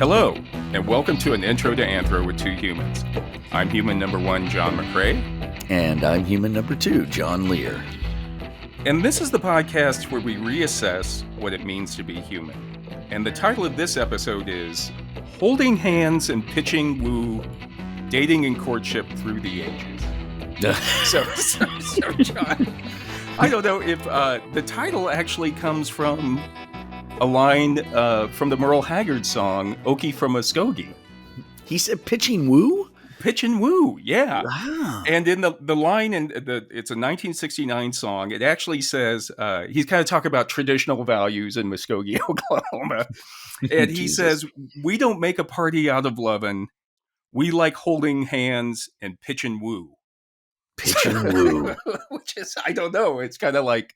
Hello, and welcome to an intro to Anthro with two humans. I'm human number one, John McCray. And I'm human number two, John Lehr. And this is the podcast where we reassess what it means to be human. And the title of this episode is Holding Hands and Pitching Woo, Dating and Courtship Through the Ages. So John, I don't know if the title actually comes from a line from the Merle Haggard song, Okie from Muskogee. He said pitching woo? Pitchin' Woo, yeah. Wow. And in the line, it's a 1969 song, it actually says, he's kind of talking about traditional values in Muskogee, Oklahoma. And he says, we don't make a party out of lovin'. We like holding hands and pitchin' woo. Pitchin' woo. Which is, I don't know, it's kind of like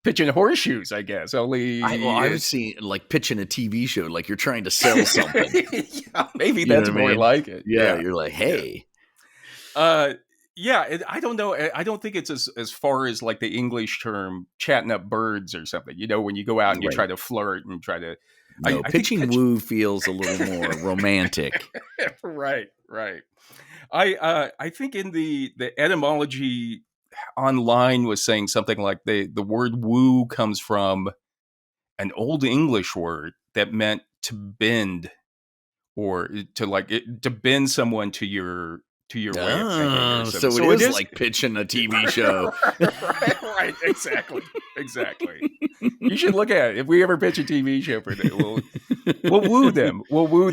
pitching horseshoes, I guess. Only I would see like pitching a TV show, like you're trying to sell something. Yeah, maybe that's more like it. Yeah, you're like, hey. Yeah, I don't know. I don't think it's as far as like the English term chatting up birds or something. You know, when you go out and you try to flirt and try to. No, pitching woo feels a little more romantic. Right. I think in the etymology online was saying something like the word woo comes from an old English word that meant to bend or to bend someone to your way of thinking. So it is like pitching a TV show. right, exactly. You should look at it. If we ever pitch a TV show for them, we'll woo them.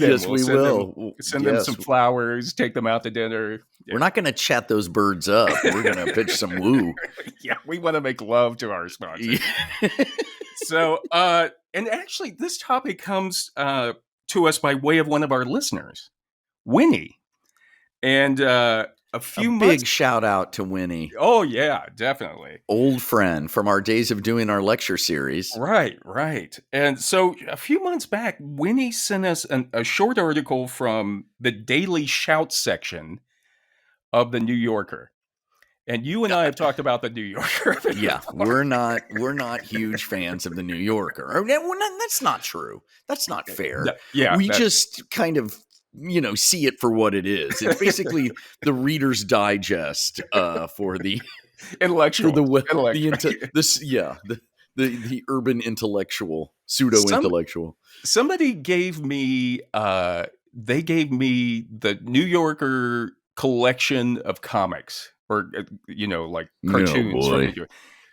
Yes, we will. Send them some flowers, take them out to dinner. We're not going to chat those birds up. We're going to pitch some woo. Yeah, we want to make love to our sponsors. So, and actually, this topic comes to us by way of one of our listeners, Winnie. And a big shout out to Winnie. Oh, yeah, definitely. Old friend from our days of doing our lecture series. Right. And so a few months back, Winnie sent us a short article from the Daily Shout section of the New Yorker. And you and I have talked about the New Yorker. Yeah, we're not huge fans of the New Yorker. That's not true. That's not fair. Yeah, we just kind of see it for what it is. It's basically the Reader's Digest for the intellectual, the urban intellectual, pseudo intellectual. Somebody gave me the New Yorker collection of comics, or like cartoons.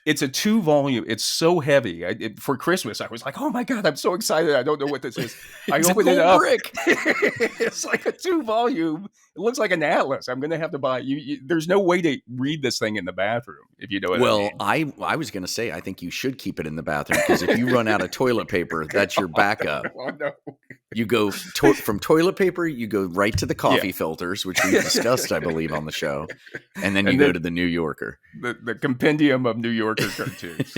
It's a 2-volume. It's so heavy. For Christmas, I was like, "Oh my god, I'm so excited! I don't know what this is." I opened it up. It's like a 2-volume. It looks like an atlas. I'm going to have to buy. There's no way to read this thing in the bathroom, if you know what I mean. I was going to say I think you should keep it in the bathroom, because if you run out of toilet paper, that's your backup. Oh no. You go from toilet paper, you go right to the coffee filters, which we discussed, I believe, on the show, and then go to the New Yorker, the compendium of New Yorker cartoons.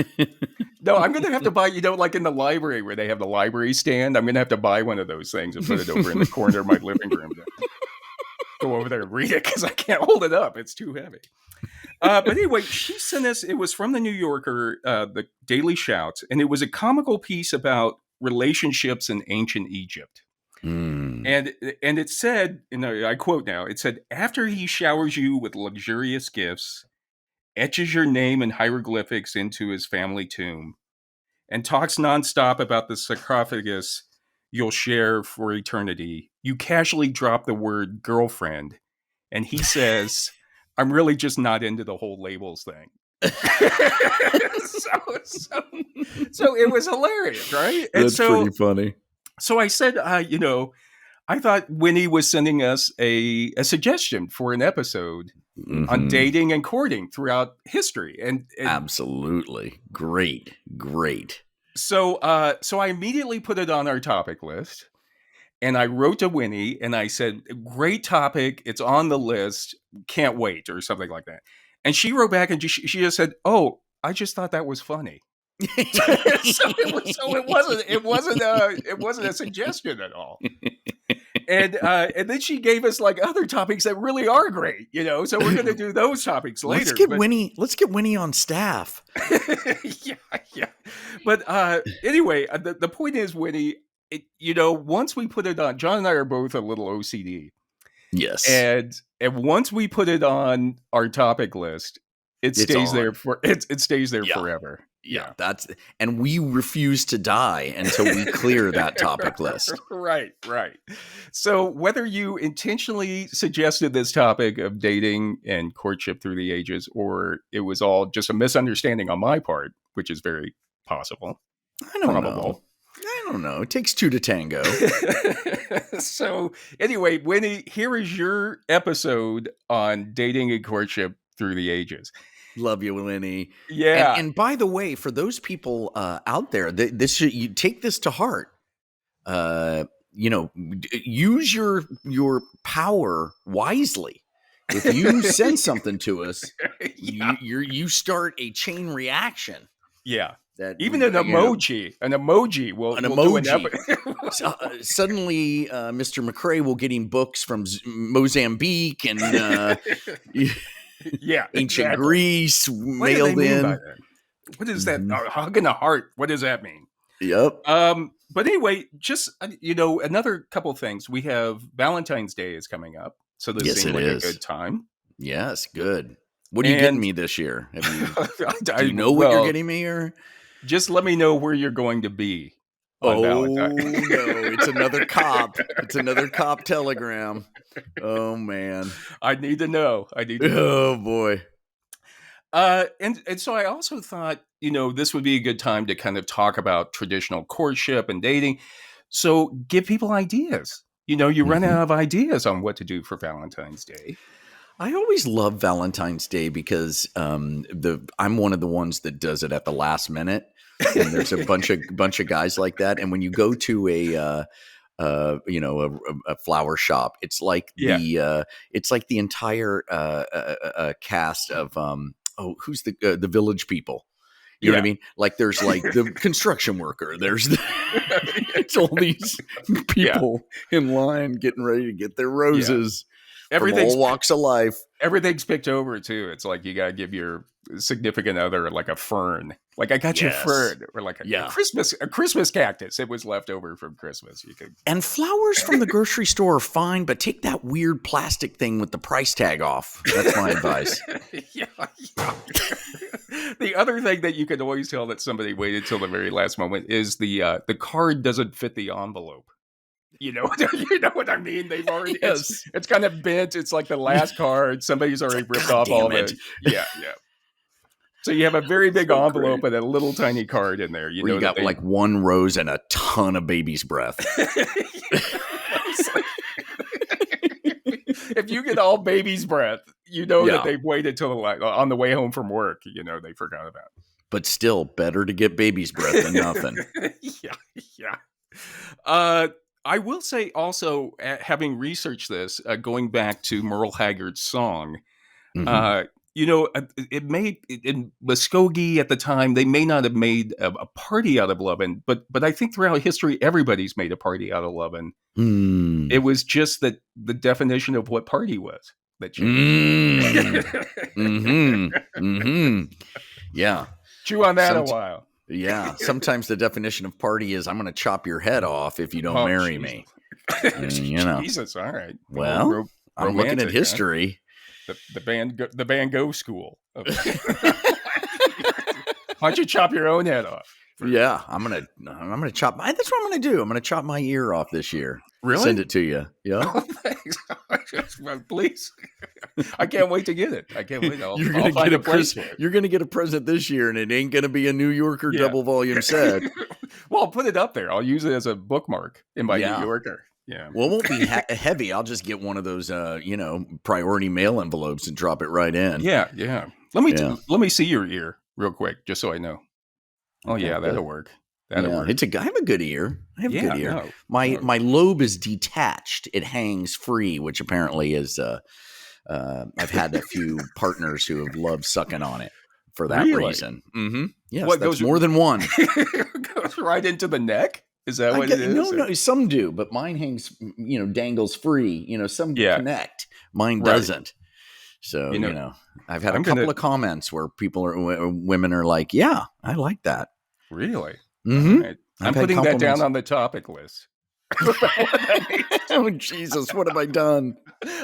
No, I'm going to have to buy. Like in the library where they have the library stand, I'm going to have to buy one of those things and put it over in the corner of my living room. Go over there and read it, because I can't hold it up. It's too heavy. But anyway, she sent us. It was from the New Yorker, the Daily Shouts, and it was a comical piece about relationships in ancient Egypt. And it said, I quote now, it said, after he showers you with luxurious gifts, etches your name in hieroglyphics into his family tomb, and talks nonstop about the sarcophagus you'll share for eternity, you casually drop the word girlfriend, and he says, I'm really just not into the whole labels thing. So it was hilarious, right? That's pretty funny. So I said, I thought Winnie was sending us a suggestion for an episode on dating and courting throughout history, and absolutely great. So I immediately put it on our topic list, and I wrote to Winnie and I said, "Great topic, it's on the list, can't wait," or something like that. And she wrote back and she just said, "Oh, I just thought that was funny." It wasn't a suggestion at all. And then she gave us like other topics that really are great, so we're going to do those topics later. Let's get Winnie on staff. Yeah. But anyway, the point is, Winnie, once we put it on, John and I are both a little OCD. Yes. And once we put it on our topic list, it stays there it stays there forever. Yeah, and we refuse to die until we clear that topic list. Right. So whether you intentionally suggested this topic of dating and courtship through the ages, or it was all just a misunderstanding on my part, which is very possible. I don't know. It takes two to tango. So anyway, Winnie, here is your episode on dating and courtship through the ages. Love you, Winnie. Yeah. And by the way, for those people out there, you take this to heart. Use your power wisely. If you send something to us, you start a chain reaction. Yeah. That even an emoji will suddenly Mr. McCray will get him books from Mozambique and ancient Greece mailed in. What is that? Hug in the heart. What does that mean? Yep. But anyway, just another couple things. We have Valentine's Day is coming up, so this seems like a good time. Yes, good. What are you getting me this year? Do you know what you're getting me, or just let me know where you're going to be on Valentine's. No, it's another cop. It's another cop telegram. Oh man, I need to know. Oh boy. And so I also thought, this would be a good time to kind of talk about traditional courtship and dating. So give people ideas. You run out of ideas on what to do for Valentine's Day. I always love Valentine's Day because I'm one of the ones that does it at the last minute, and there's a bunch of guys like that. And when you go to a flower shop, it's like the entire cast of who's the Village People. You know what I mean? Like there's like the construction worker. There's it's all these people in line getting ready to get their roses. Everything's from all walks of life. Everything's picked over too. It's like you gotta give your significant other like a fern. Like I got you a fern, or like a Christmas cactus. It was left over from Christmas. And flowers from the grocery store are fine, but take that weird plastic thing with the price tag off. That's my advice. Yeah. The other thing that you can always tell that somebody waited till the very last moment is the card doesn't fit the envelope. You know what I mean? They've already it's kind of bent. It's like the last card. Somebody's already ripped off all of it. Yeah. So you have a very big envelope and a little tiny card in there. You got like one rose and a ton of baby's breath. If you get all baby's breath, that they've waited till on the way home from work. They forgot about it. But still, better to get baby's breath than nothing. Yeah. I will say also, having researched this, going back to Merle Haggard's song, it made in Muskogee at the time, they may not have made a party out of lovin', but I think throughout history, everybody's made a party out of lovin'. It was just that the definition of what party was that changed. Yeah. Chew on that a while. Yeah. Sometimes the definition of party is I'm going to chop your head off if you don't marry me. Jesus. All right. Well, I'm looking at history. Huh? The Van Gogh school. Why don't you chop your own head off? Yeah, I'm gonna chop. That's what I'm gonna do. I'm gonna chop my ear off this year. Really? Send it to you. Yeah. Oh, thanks. Please. I can't wait to get it. I can't wait. You're gonna get a present this year, and it ain't gonna be a New Yorker double volume set. Well, I'll put it up there. I'll use it as a bookmark in my New Yorker. Yeah. Well, it won't be heavy. I'll just get one of those, priority mail envelopes and drop it right in. Yeah. Let me see your ear real quick, just so I know. Oh yeah, that'll work. That'll work. I have a good ear. I have a good ear. No, my lobe is detached. It hangs free, which apparently is. I've had a few partners who have loved sucking on it for that reason. Mm-hmm. Yes, that's more than one. Goes right into the neck. Is that what it is? No, some do, but mine hangs, dangles free. Some connect. Mine doesn't. So, I've had a couple of comments where women are like, yeah, I like that. Really? Mm-hmm. Right. I'm putting that down on the topic list. Oh, Jesus, what have I done?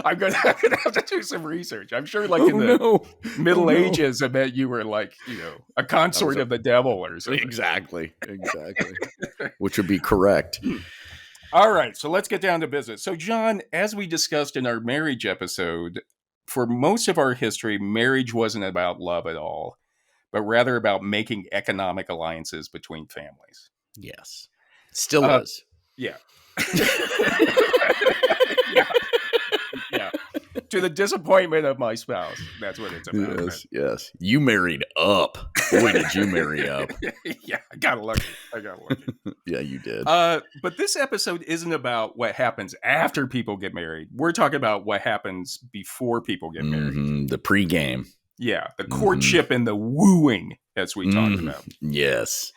I'm gonna have to do some research. I'm sure like in the Middle Ages, I bet you were like, a consort of the devil or something. Exactly. Which would be correct. All right, so let's get down to business. So, John, as we discussed in our marriage episode, for most of our history, marriage wasn't about love at all, but rather about making economic alliances between families. Yes. Still is. Yeah. Yeah. To the disappointment of my spouse. That's what it's about. Yes. You married up. Boy, did you marry up. Yeah, I got lucky. Yeah, you did. But this episode isn't about what happens after people get married. We're talking about what happens before people get married. The pregame. Yeah, the courtship and the wooing, as we talked about. Yes.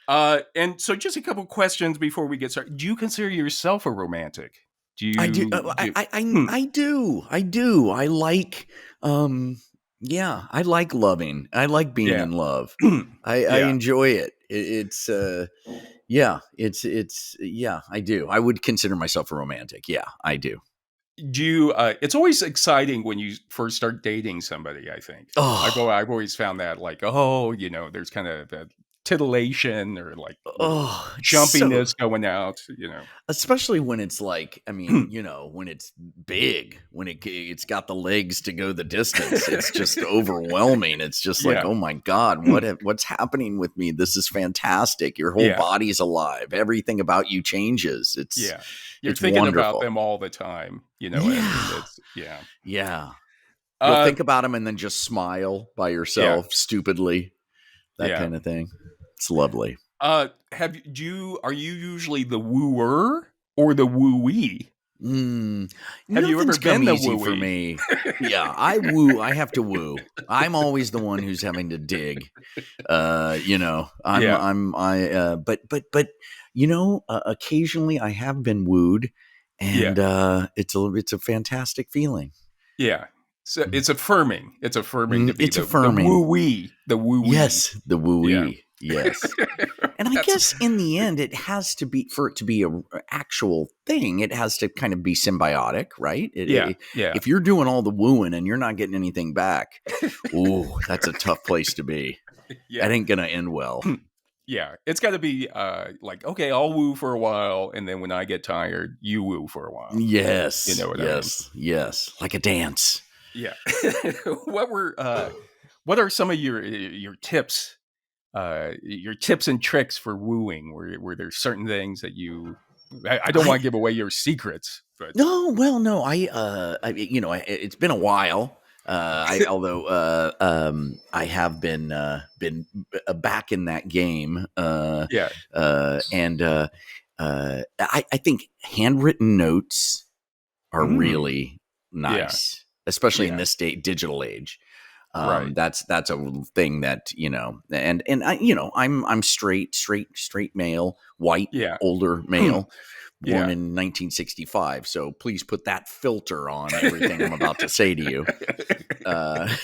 And so just a couple questions before we get started. Do you consider yourself a romantic? I do. I do. I like, I like loving. I like being in love. I enjoy it. It's I do. I would consider myself a romantic. Yeah, I do. Do you, it's always exciting when you first start dating somebody, I think. I've always found that like, there's kind of a titillation or like jumpiness going out, especially when it's like, when it's big, when it's got the legs to go the distance, it's just overwhelming. It's just like, oh my God, what's happening with me? This is fantastic. Your whole body's alive. Everything about you changes. You're thinking wonderful. about them all the time, You'll think about them and then just smile by yourself stupidly, that kind of thing. It's lovely. Are you usually the wooer or the wooey? Have you ever been the wooey? For me? Yeah, I woo. I have to woo. I'm always the one who's having to dig. Occasionally I have been wooed, and it's a fantastic feeling. Yeah. So it's affirming. It's affirming to be affirming. The woo-wee. The woo-wee. Yes, the woo-wee. Yes. And I guess in the end, it has to be, for it to be an actual thing, it has to kind of be symbiotic, right? If you're doing all the wooing and you're not getting anything back, ooh, that's a tough place to be. That ain't going to end well. Yeah. It's got to be like, okay, I'll woo for a while. And then when I get tired, you woo for a while. Yes. You know what I mean? Yes. Like a dance. Yeah. What are some of your tips? Your tips and tricks for wooing? Were there certain things that I don't want to give away your secrets, but no. It's been a while. Although I have been back in that game. I think handwritten notes are really nice, especially in this digital age. Right. That's a thing that, and I'm straight male, white, older male, born in 1965. So please put that filter on everything I'm about to say to you. I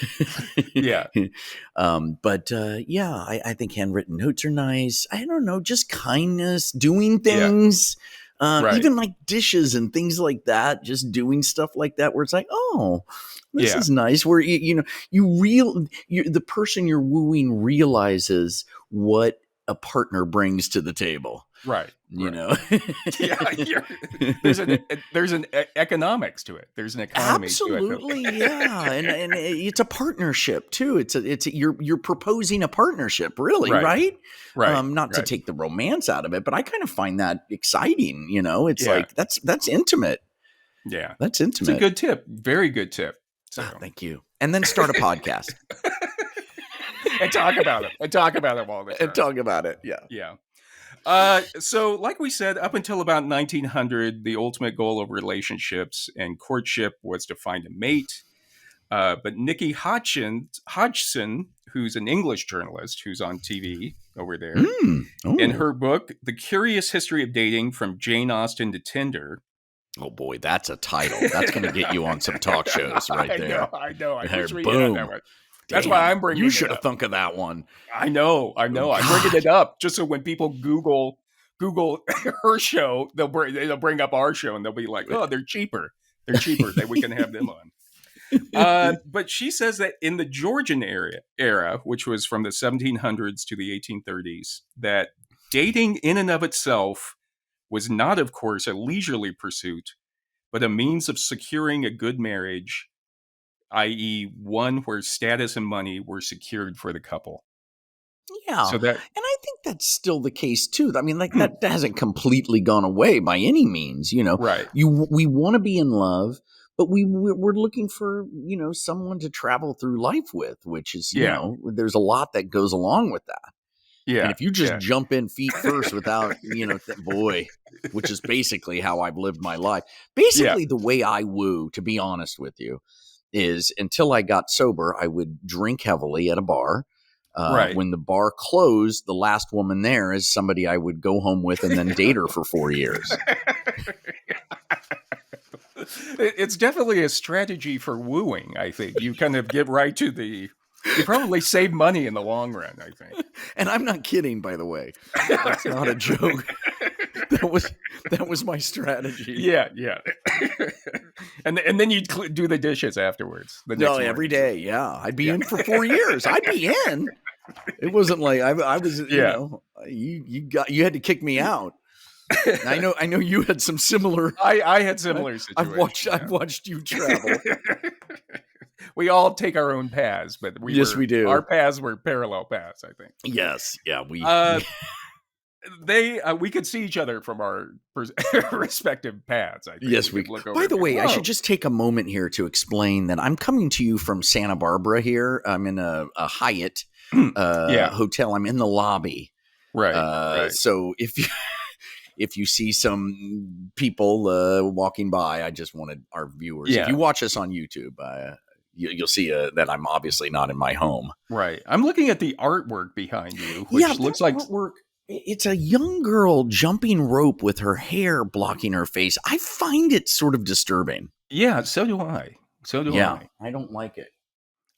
think handwritten notes are nice. I don't know, just kindness, doing things. Even like dishes and things like that, just doing stuff like that where it's like, oh, this is nice. Where the person you're wooing realizes what a partner brings to the table. Right. There's an economics to it. There's an economy. Absolutely, to it. Yeah, and it's a partnership too. You're proposing a partnership, really, right? Right. Not to take the romance out of it, but I kind of find that exciting. It's like that's intimate. Yeah, that's intimate. It's a good tip. Very good tip. So. Thank you. And then start a podcast and talk about it. And talk about it all the time. And talk about it. Yeah. Yeah. So like we said, up until about 1900, the ultimate goal of relationships and courtship was to find a mate. But Nikki Hodgson, who's an English journalist who's on TV over there, in her book, The Curious History of Dating from Jane Austen to Tinder. Oh boy, that's a title. That's going to get you on some talk shows right there. I know. I was boom. That one. That's why I'm bringing it up. You should have thunk of that one. I know. I'm bringing it up just so when people Google Google her show, they'll bring up our show and they'll be like, oh, they're cheaper. They're cheaper. That we can have them on. But she says that in the Georgian era, which was from the 1700s to the 1830s, that dating in and of itself was not, of course, a leisurely pursuit, but a means of securing a good marriage, i.e., one where status and money were secured for the couple. Yeah. So that, and I think that's still the case too. I mean, like that hasn't completely gone away by any means, right. We want to be in love, but we're looking for, someone to travel through life with, which is, there's a lot that goes along with that. Yeah. And if you just jump in feet first without, which is basically how I've lived my life. Basically, the way I woo, to be honest with you, is until I got sober, I would drink heavily at a bar. Right. When the bar closed, the last woman there is somebody I would go home with and then date her for 4 years. It's definitely a strategy for wooing, I think. You kind of get right to the... You probably save money in the long run, I think. And I'm not kidding, by the way. That's not a joke. That was my strategy. Yeah. And then you'd do the dishes afterwards. Every day. Yeah, I'd be in for 4 years. I'd be in. It wasn't like I was. You had to kick me out. I know you had some similar. I had similar situations. I've watched you travel. We all take our own paths, but we do. Our paths were parallel paths, I think. Yes, yeah, we could see each other from our respective paths. I think. Yes, we could. By the way, I should just take a moment here to explain that I'm coming to you from Santa Barbara here. I'm in a Hyatt hotel. I'm in the lobby. Right. So if you see some people walking by, I just wanted our viewers. If you watch us on YouTube, you'll see that I'm obviously not in my home. Right. I'm looking at the artwork behind you, which looks like artwork. It's a young girl jumping rope with her hair blocking her face. I find it sort of disturbing. Yeah, so do I. I don't like it.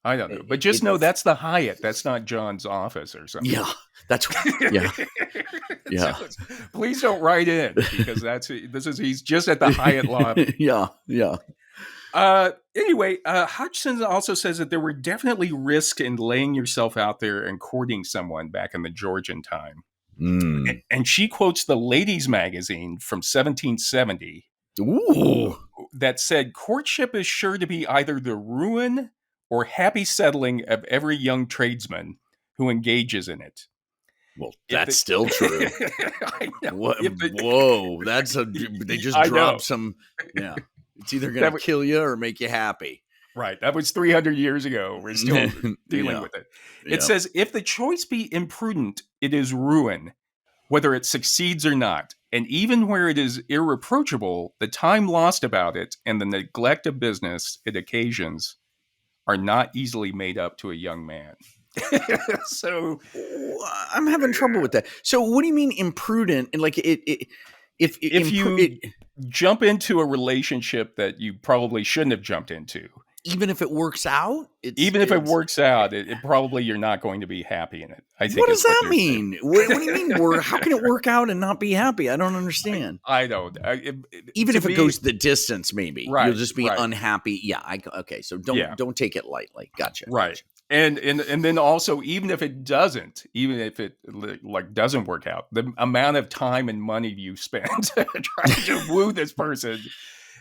I don't know, but just know that's the Hyatt. That's not John's office or something. Yeah, that's yeah. So please don't write in because he's just at the Hyatt lobby. Yeah. Anyway, Hodgson also says that there were definitely risks in laying yourself out there and courting someone back in the Georgian time. And she quotes the Ladies' Magazine from 1770. Ooh. That said, courtship is sure to be either the ruin or happy settling of every young tradesman who engages in it. Well, that's still true. I know. Whoa, they just dropped some. Yeah, it's either going to kill you or make you happy. Right. That was 300 years ago. We're still dealing with it. It says, if the choice be imprudent, it is ruin, whether it succeeds or not. And even where it is irreproachable, the time lost about it and the neglect of business it occasions are not easily made up to a young man. So I'm having trouble with that. So what do you mean imprudent? And like if you jump into a relationship that you probably shouldn't have jumped into, even if it works out, probably you're not going to be happy in it. I think. What does that mean? What do you mean? How can it work out and not be happy? I don't understand. I don't. Even if it goes the distance, maybe you'll just be unhappy. Yeah. Okay. So don't take it lightly. Gotcha. Right. Gotcha. And then also, even if it doesn't work out, the amount of time and money you spend trying to woo this person,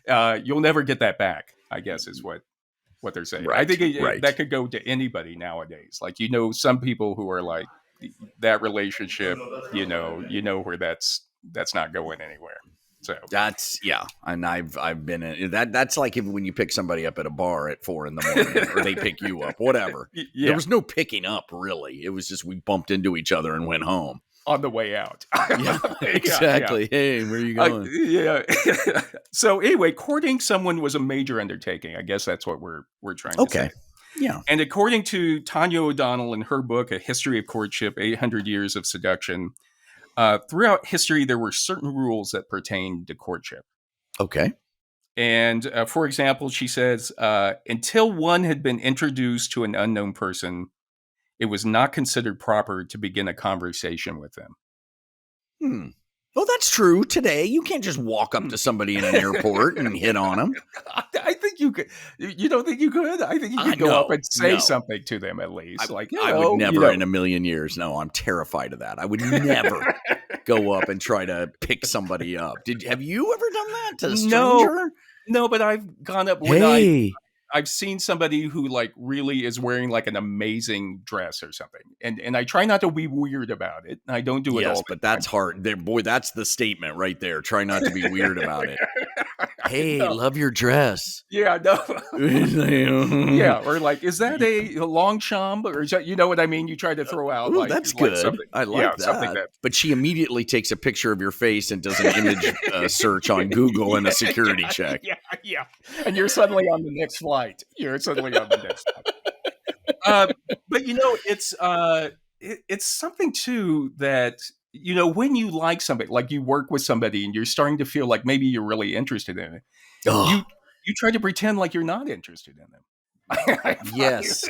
you'll never get that back, I guess is what they're saying. Right, I think that could go to anybody nowadays. Like, some people who are like that relationship, where that's not going anywhere. So and I've been in that. That's like when you pick somebody up at a bar at 4 a.m, or they pick you up, whatever. Yeah. There was no picking up, really. It was just we bumped into each other and went home on the way out. Yeah, exactly. Yeah. Hey, where are you going? So anyway, courting someone was a major undertaking. I guess that's what we're trying to say. Yeah. And according to Tanya O'Donnell in her book, A History of Courtship, 800 Years of Seduction, throughout history, there were certain rules that pertained to courtship. Okay. And for example, she says, until one had been introduced to an unknown person, it was not considered proper to begin a conversation with them. Well, that's true. Today, you can't just walk up to somebody in an airport and hit on them. I think you could. You don't think you could? I think you could go up and say something to them at least. I would never in a million years. No, I'm terrified of that. I would never go up and try to pick somebody up. Have you ever done that to a stranger? No, but I've gone up when I've seen somebody who like really is wearing like an amazing dress or something. And I try not to be weird about it. I don't do it all. But that's hard. Boy, that's the statement right there. Try not to be weird about it. Hey, love your dress. Yeah, no. Yeah, or like, is that a Longchamp? Or is that, you know what I mean? You try to throw out like, that's good. Something. I like that. But she immediately takes a picture of your face and does an image search on Google and a security check. Yeah. And you're suddenly on the next flight. But it's something too that, you know, when you like somebody, like you work with somebody and you're starting to feel like maybe you're really interested in it, you try to pretend like you're not interested in them. Yes.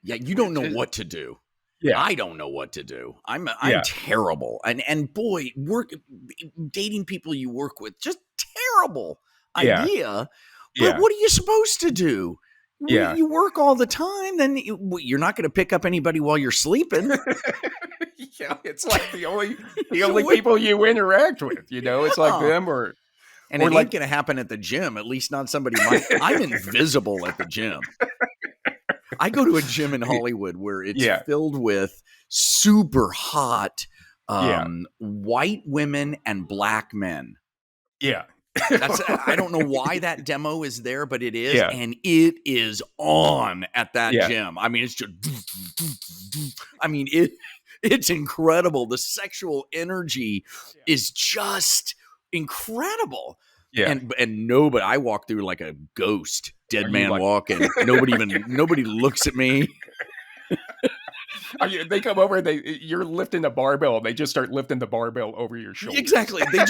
Yeah, you don't know what to do. Yeah, I don't know what to do. I'm terrible. And boy, dating people you work with, just terrible idea. But what are you supposed to do? Yeah. You work all the time, then you're not going to pick up anybody while you're sleeping. Yeah, it's like the only people you interact with, you know, it's like them or. And it ain't going to happen at the gym, at least not somebody I'm invisible at the gym. I go to a gym in Hollywood where it's filled with super hot white women and black men. Yeah. I don't know why that demo is there, but it is, and it is on at that gym. I mean, it's just, it's incredible. The sexual energy is just incredible. Yeah, and nobody. I walk through like a ghost, dead man walking. Nobody looks at me. They come over and you're lifting a barbell and they just start lifting the barbell over your shoulder. Exactly. They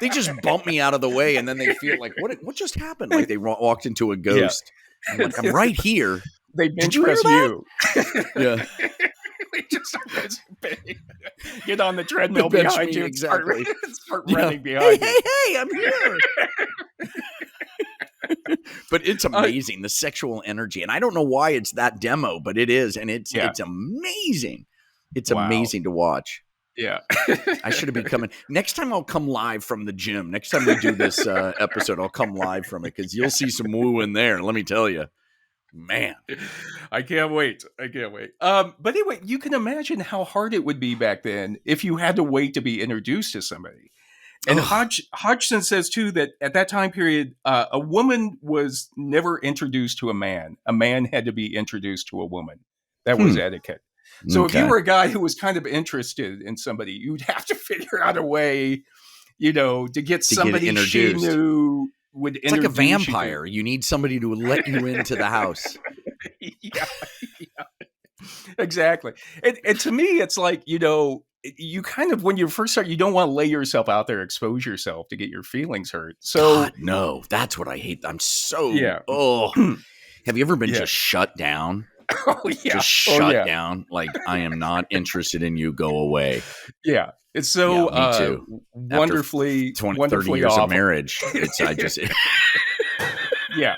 just bump me out of the way and then they feel like what just happened? Like they walked into a ghost. Yeah. I'm like, I'm right here. They bench press you. Yeah. They just get on the treadmill behind you. Exactly. Start running behind you. Hey, I'm here. But it's amazing, the sexual energy. And I don't know why it's that demo, but it is. And it's amazing. It's amazing to watch. Yeah. I should have been coming. Next time I'll come live from the gym. Next time we do this episode, I'll come live from it because you'll see some woo in there. Let me tell you. Man. I can't wait. But anyway, you can imagine how hard it would be back then if you had to wait to be introduced to somebody. And Hodgson says, too, that at that time period, a woman was never introduced to a man. A man had to be introduced to a woman. That was etiquette. So if you were a guy who was kind of interested in somebody, you'd have to figure out a way, you know, to get somebody she knew would introduce. It's like a vampire. You need somebody to let you into the house. Yeah. Exactly. And to me, it's like, you know, you kind of, when you first start, you don't want to lay yourself out there, expose yourself to get your feelings hurt. So God, no, that's what I hate. I'm so, have you ever been just shut down? Oh, yeah. Just shut down. Like, I am not interested in you. Go away. Yeah. It's so me too. Wonderfully, 30 years awful. Of marriage. Yeah.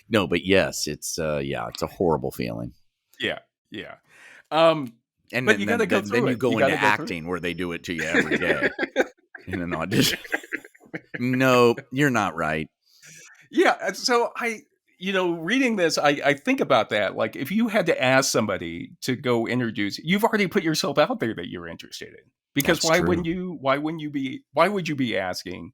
No, but yes, it's a horrible feeling. Yeah. But you got to go through it. Then you go into acting where they do it to you every day in an audition. No, you're not right. Yeah. So reading this, I think about that. Like if you had to ask somebody to go introduce, you've already put yourself out there that you're interested in. Because why would you be asking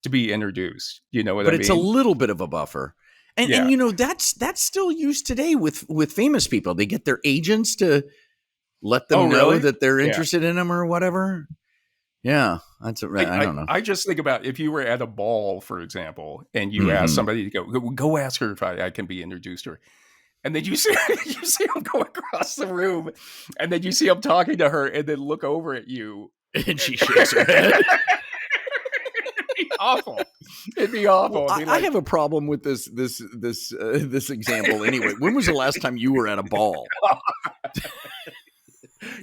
to be introduced? You know what I mean? But it's a little bit of a buffer. And you know, that's still used today with famous people. They get their agents to let them know that they're interested in them or whatever. Yeah, I don't know. I just think about if you were at a ball, for example, and you ask somebody to go ask her if I can be introduced to her. And then you see them go across the room and then you see them talking to her and then look over at you. And she shakes her head. Awful. It'd be awful. Well, I have a problem with this example anyway. When was the last time you were at a ball?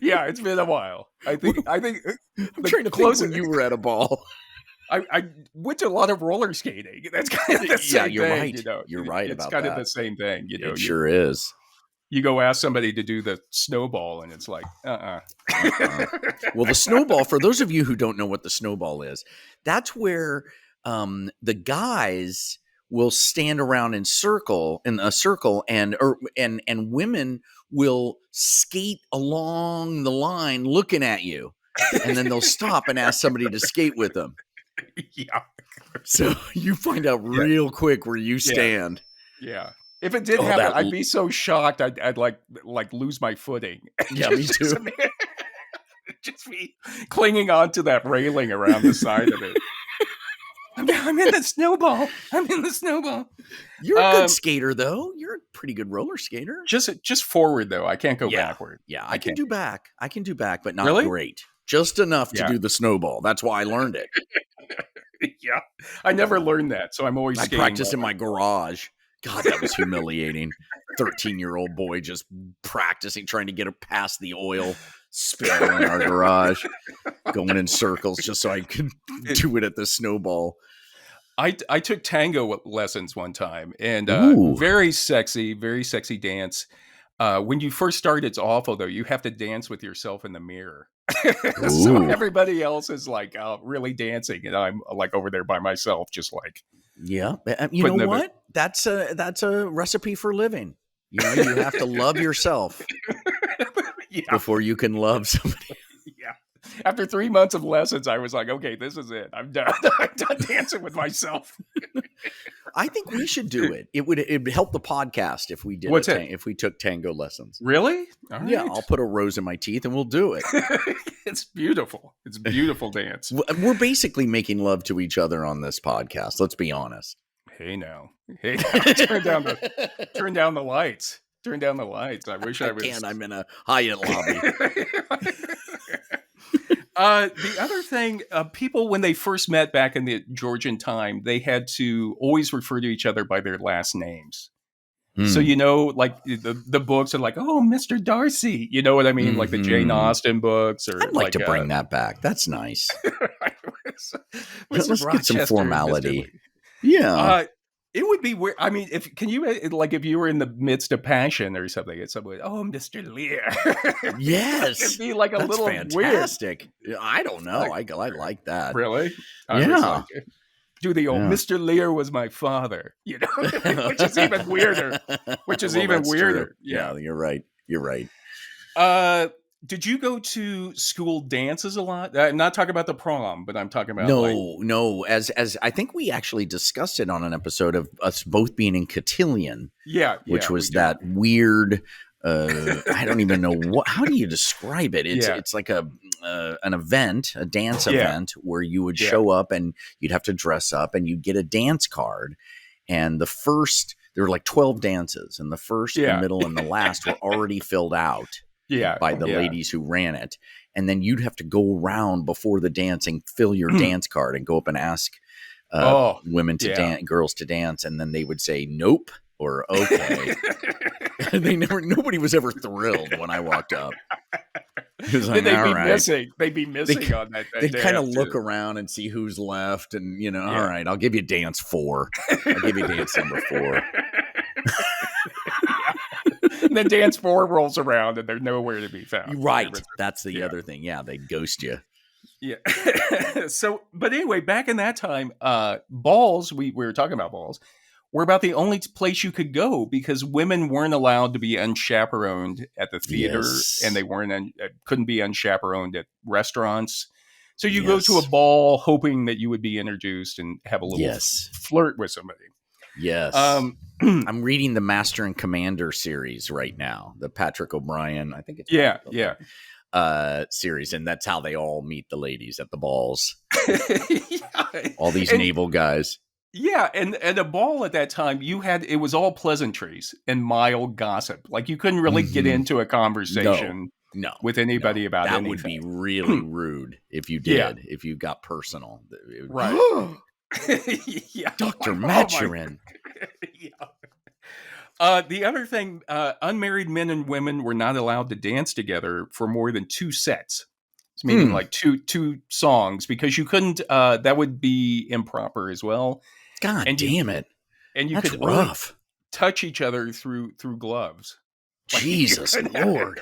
Yeah, it's been a while. I think I'm the trying to think closest when you were at a ball. I went to a lot of roller skating. That's kind of the same You're thing, right. you know. You're right It's about kind of that. the same thing, you know. It sure is. You go ask somebody to do the snowball, and it's like, Well, the snowball, for those of you who don't know what the snowball is, that's where the guys will stand around in a circle, and women will skate along the line looking at you, and then they'll stop and ask somebody to skate with them. Yeah. So you find out real quick where you stand. Yeah. If it did happen, I'd be so shocked. I'd like lose my footing. Yeah, me too. Just me clinging onto that railing around the side of it. I'm in the snowball. I'm in the snowball. You're a good skater, though. You're a pretty good roller skater. Just forward, though. I can't go backward. Yeah, I can do back. I can do back, but not Really? great. Just enough to do the snowball. That's why I learned it. Yeah. I never learned that, so I'm always skating. I practiced in my garage. God, that was humiliating. 13-year-old boy just practicing, trying to get past the oil spill in our garage, going in circles just so I could do it at the snowball. I took tango lessons one time, and very sexy dance. When you first start, it's awful, though. You have to dance with yourself in the mirror. So everybody else is like really dancing, and I'm like over there by myself, just like. Yeah, you know what? That's a recipe for living. You know, you have to love yourself before you can love somebody. Yeah. After 3 months of lessons, I was like, okay, this is it. I'm done. I'm done dancing with myself. I think we should do it. It would help the podcast if we did if we took tango lessons. Really? All right. Yeah, I'll put a rose in my teeth and we'll do it. It's beautiful. It's a beautiful dance. We're basically making love to each other on this podcast. Let's be honest. Hey now. Turn down the lights. Turn down the lights. I wish I was. Can't. I'm in a Hyatt lobby. The other thing, people, when they first met back in the Georgian time, they had to always refer to each other by their last names. So, you know, like the books are like, oh, Mr. Darcy. You know what I mean? Like the Jane Austen books. Or I'd like to bring that back. That's nice. Let's get some formality. Yeah. It would be weird. I mean, if you were in the midst of passion or something, it's something. Oh, Mr. Lehr. Yes, it'd be like that's little fantastic. Weird. I don't know. I like that. Really? Yeah. Do the old Mr. Lehr was my father. You know, which is even weirder. True. Yeah, you're right. You're right. Did you go to school dances a lot? I'm not talking about the prom, but I'm talking about no. As I think we actually discussed it on an episode of us both being in cotillion. Which was that weird. I don't even know how do you describe it? It's like an event, a dance event where you would show up and you'd have to dress up and you'd get a dance card. And there were like 12 dances, and the first, the middle, and the last were already filled out. By the ladies who ran it. And then you'd have to go around before the dancing, fill your dance card and go up and ask women to dance, girls to dance. And then they would say, nope, or okay. Nobody was ever thrilled when I walked up. Like, they'd be missing on that. They kind of look around and see who's left. And, you know, all right, I'll give you dance 4. I'll give you dance number 4. And then dance 4 rolls around and they're nowhere to be found. Right. That's the other thing. Yeah, they ghost you. Yeah. So, but anyway, back in that time, balls, we were talking about balls, were about the only place you could go because women weren't allowed to be unchaperoned at the theater, and they couldn't be unchaperoned at restaurants. So you go to a ball hoping that you would be introduced and have a little flirt with somebody. Yes. I'm reading the Master and Commander series right now, the Patrick O'Brien, I think it's series, and that's how they all meet the ladies at the balls. All these naval guys. Yeah, and a ball at that time, it was all pleasantries and mild gossip. Like you couldn't really get into a conversation with anybody about anything. That would be really rude if you did, if you got personal. Right. Dr. Maturin. The other thing, unmarried men and women were not allowed to dance together for more than 2 sets. meaning like two songs, because you couldn't. That would be improper as well. God damn it! And you That's could rough. Touch each other through gloves. Jesus Lord.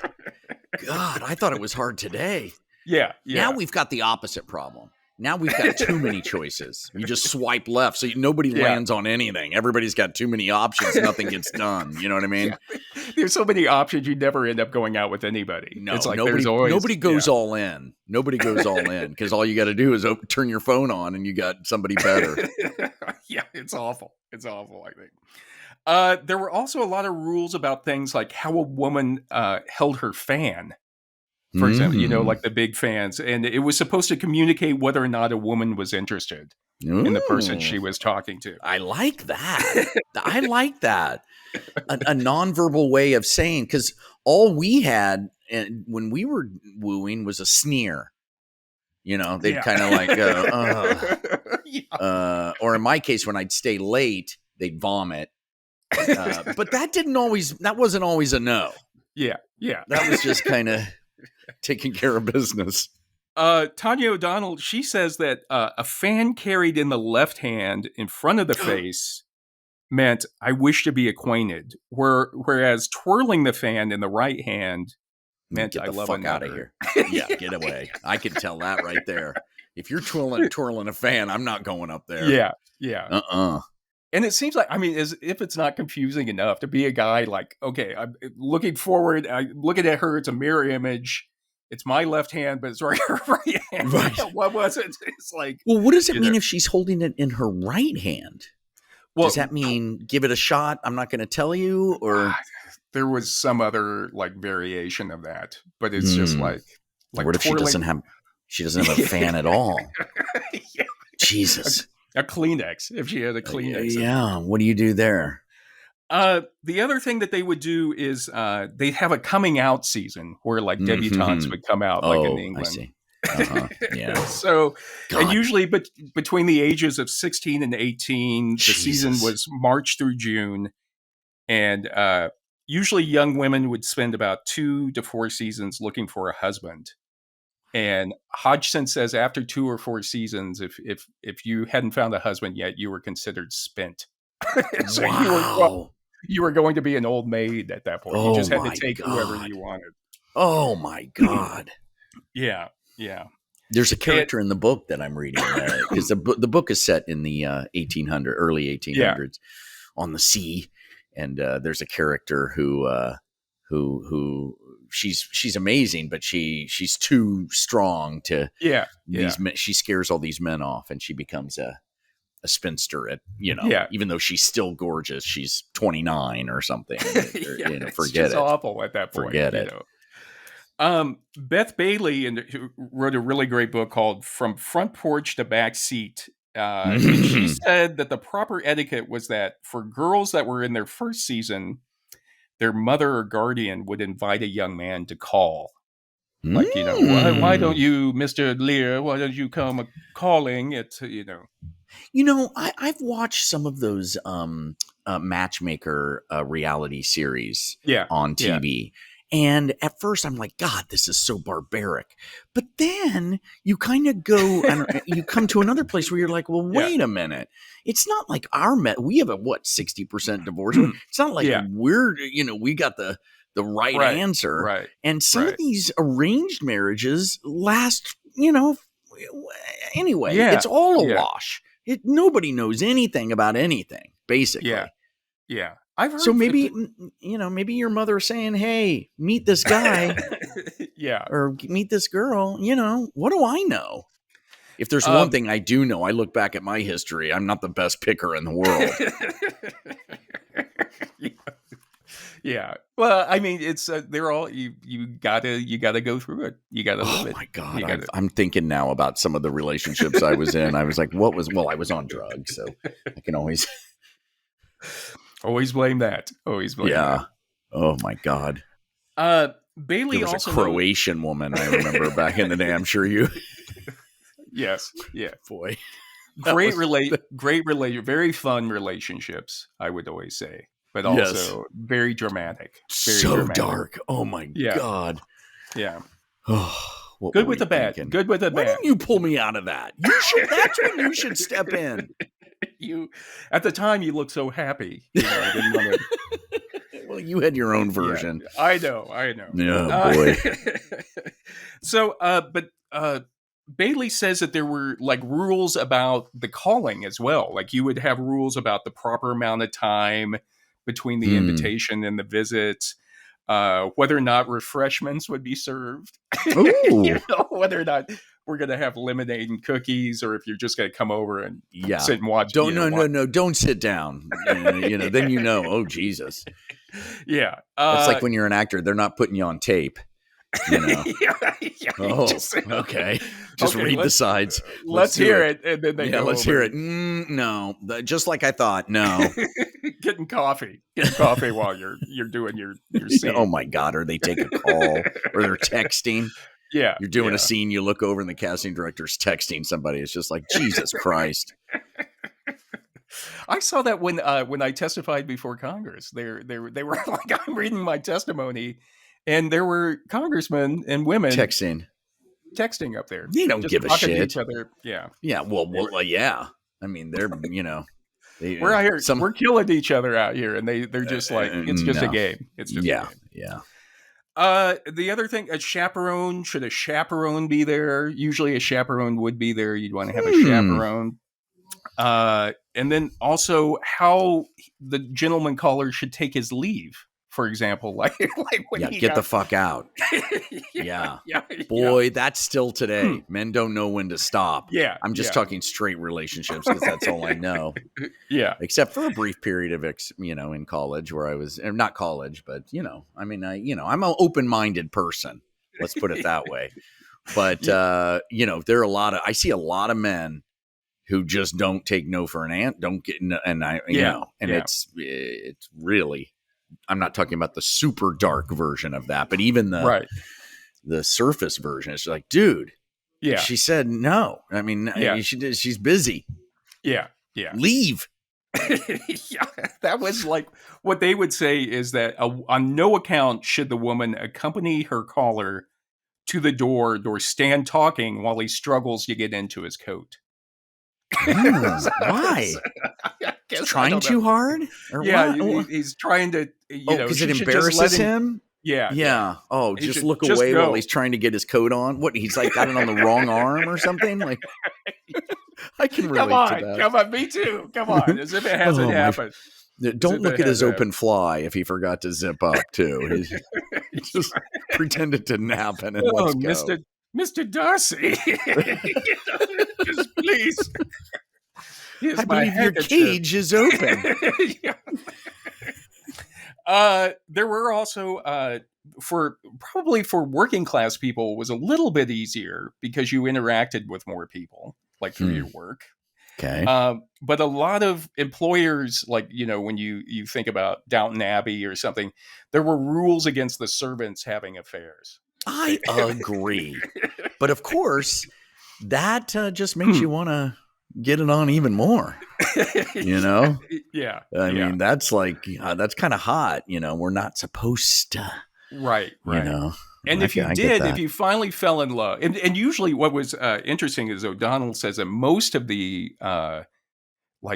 God, I thought it was hard today. Yeah. Now we've got the opposite problem. Now we've got too many choices. You just swipe left, so nobody lands on anything. Everybody's got too many options. Nothing gets done. You know what I mean? Yeah. There's so many options, you never end up going out with anybody. No, it's like nobody goes all in. Nobody goes all in, because all you got to do is turn your phone on and you got somebody better. Yeah, it's awful. It's awful, I think. There were also a lot of rules about things like how a woman held her fan. For example, like the big fans. And it was supposed to communicate whether or not a woman was interested in the person she was talking to. I like that. I like that. A nonverbal way of saying, because all we had when we were wooing was a sneer. They'd kind of like, or in my case, when I'd stay late, they'd vomit. But that wasn't always a no. Yeah. That was just kind of taking care of business. Tanya O'Donnell, she says that a fan carried in the left hand in front of the face meant I wish to be acquainted, whereas twirling the fan in the right hand meant get I the love fuck another. Out of here. Yeah, get away. I can tell that right there. If you're twirling a fan, I'm not going up there. Yeah. And it seems like, as if it's not confusing enough to be a guy like, okay, I'm looking forward, I'm looking at her, it's a mirror image. It's my left hand, but it's her right hand. Right. What was it? It's like, well, what does it mean if she's holding it in her right hand? Well, does that mean give it a shot? I'm not going to tell you, or there was some other like variation of that, but it's just like what if she doesn't have a fan at all? Yeah. Jesus. A Kleenex, if she had a Kleenex. Yeah. What do you do there? The other thing that they would do is they'd have a coming out season where like debutantes would come out, like in England. I see. Yeah. So, and usually between the ages of 16 and 18, the season was March through June. And usually young women would spend about 2 to 4 seasons looking for a husband. And Hodgson says after 2 or 4 seasons, if you hadn't found a husband yet, you were considered spent. So you were going to be an old maid at that point. You just had to take whoever you wanted. Oh my God. Yeah. There's a character in the book that I'm reading, because the book is set in the early 1800s on the sea, and there's a character who she's amazing, but she's too strong to these men. She scares all these men off, and she becomes a spinster at even though she's still gorgeous, she's 29 or something. Forget it. Awful at that point. Forget it. Beth Bailey who wrote a really great book called From Front Porch to Back Seat. And she said that the proper etiquette was that for girls that were in their first season, their mother or guardian would invite a young man to call. Like, why don't you, Mr. Lehr, why don't you come calling it, I've watched some of those matchmaker reality series on TV. And at first I'm like, God, this is so barbaric. But then you kind of go and you come to another place where you're like, well, wait a minute. It's not like we have a 60% divorce. It's not like we're, we got the right answer. Right. And some of these arranged marriages last, anyway, it's all a wash. Nobody knows anything about anything, basically. Yeah. I've heard maybe your mother saying, hey, meet this guy. Or meet this girl. What do I know? If there's one thing I do know, I look back at my history. I'm not the best picker in the world. Yeah. Well, it's they're all you gotta go through it. You gotta live it. Oh my God. I'm thinking now about some of the relationships I was in. I was like, I was on drugs, so I can always blame that. Always blame that. Oh my God. Bailey there was also a Croatian woman I remember back in the day. I'm sure you. Yes. Yeah. Boy. Great very fun relationships, I would always say. But also very dramatic. Very dramatic. Dark. Oh my God. Yeah. What Good were with we the bad. thinking? Good with the Why bad. didn't you pull me out of that? You should. That's when you should step in. You, at the time, you looked so happy. I didn't want to. Well, you had your own version. Yeah, I know. Oh boy. So, but Bailey says that there were like rules about the calling as well. Like you would have rules about the proper amount of time between the invitation and the visits, whether or not refreshments would be served, whether or not we're going to have lemonade and cookies, or if you're just going to come over and sit and watch. No, don't sit down. Then oh Jesus. Yeah, it's like when you're an actor, they're not putting you on tape. Okay. Just read the sides. Let's hear it. And then they let's hear it. No, just like I thought. No. Getting coffee while you're doing your scene. Oh my God. Or they take a call or they're texting. Yeah. You're doing a scene. You look over and the casting director's texting somebody. It's just like, Jesus Christ. I saw that when I testified before Congress. They were like, I'm reading my testimony, and there were congressmen and women texting up there. They don't give a shit. To each other. Yeah. Yeah. Well, yeah. I mean, they're we're out here. We're killing each other out here, and they're just like, it's just a game. It's just a game. Yeah. The other thing, a chaperone. Should a chaperone be there? Usually, a chaperone would be there. You'd want to have a chaperone. And then also how the gentleman caller should take his leave, for example, like when get the fuck out. Boy, that's still today. Men don't know when to stop. Yeah. I'm just talking straight relationships because that's all I know. Yeah. Except for a brief period of, in college where I was not college, but I'm an open-minded person. Let's put it that way. But, there are I see a lot of men who just don't take no for an ant, don't get, it's really, I'm not talking about the super dark version of that, but even the surface version, it's like, dude, she said no. I mean, she's busy. Yeah. Leave. That was like what they would say is that on no account should the woman accompany her caller to the door or stand talking while he struggles to get into his coat. Why? He's trying too hard? Or he's trying to, because it embarrasses him? Yeah. Oh, just look away while he's trying to get his coat on. What, he's like got it on the wrong arm or something? Like, I can relate to that. Come on, me too. Come on, as if it hasn't happened. Don't look at his open fly if he forgot to zip up too. He just pretended to nap and then let's go. Mr. Darcy, just please. I believe your cage is open. There were also, for working class people, was a little bit easier because you interacted with more people, like through your work. Okay. But a lot of employers, like, when you think about Downton Abbey or something, there were rules against the servants having affairs. I agree. But of course, that just makes you want to get it on even more. Yeah. I mean, that's like, that's kind of hot. We're not supposed to. Right. And if you finally fell in love, and usually what was interesting is O'Donnell says that most of the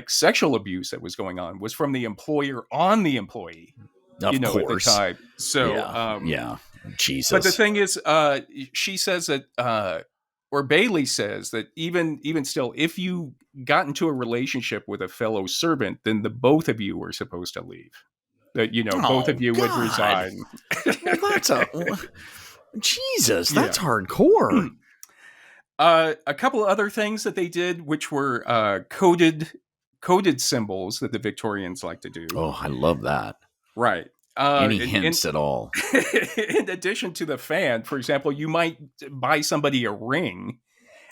sexual abuse that was going on was from the employer on the employee. Of course. At the time. So, Jesus. But the thing is, she says that, or Bailey says that even still, if you got into a relationship with a fellow servant, then the both of you were supposed to leave. That, both of you would resign. Well, Jesus, that's hardcore. A couple of other things that they did, which were coded symbols that the Victorians like to do. Oh, I love that. Right. Any hints at all? In addition to the fan, for example, you might buy somebody a ring,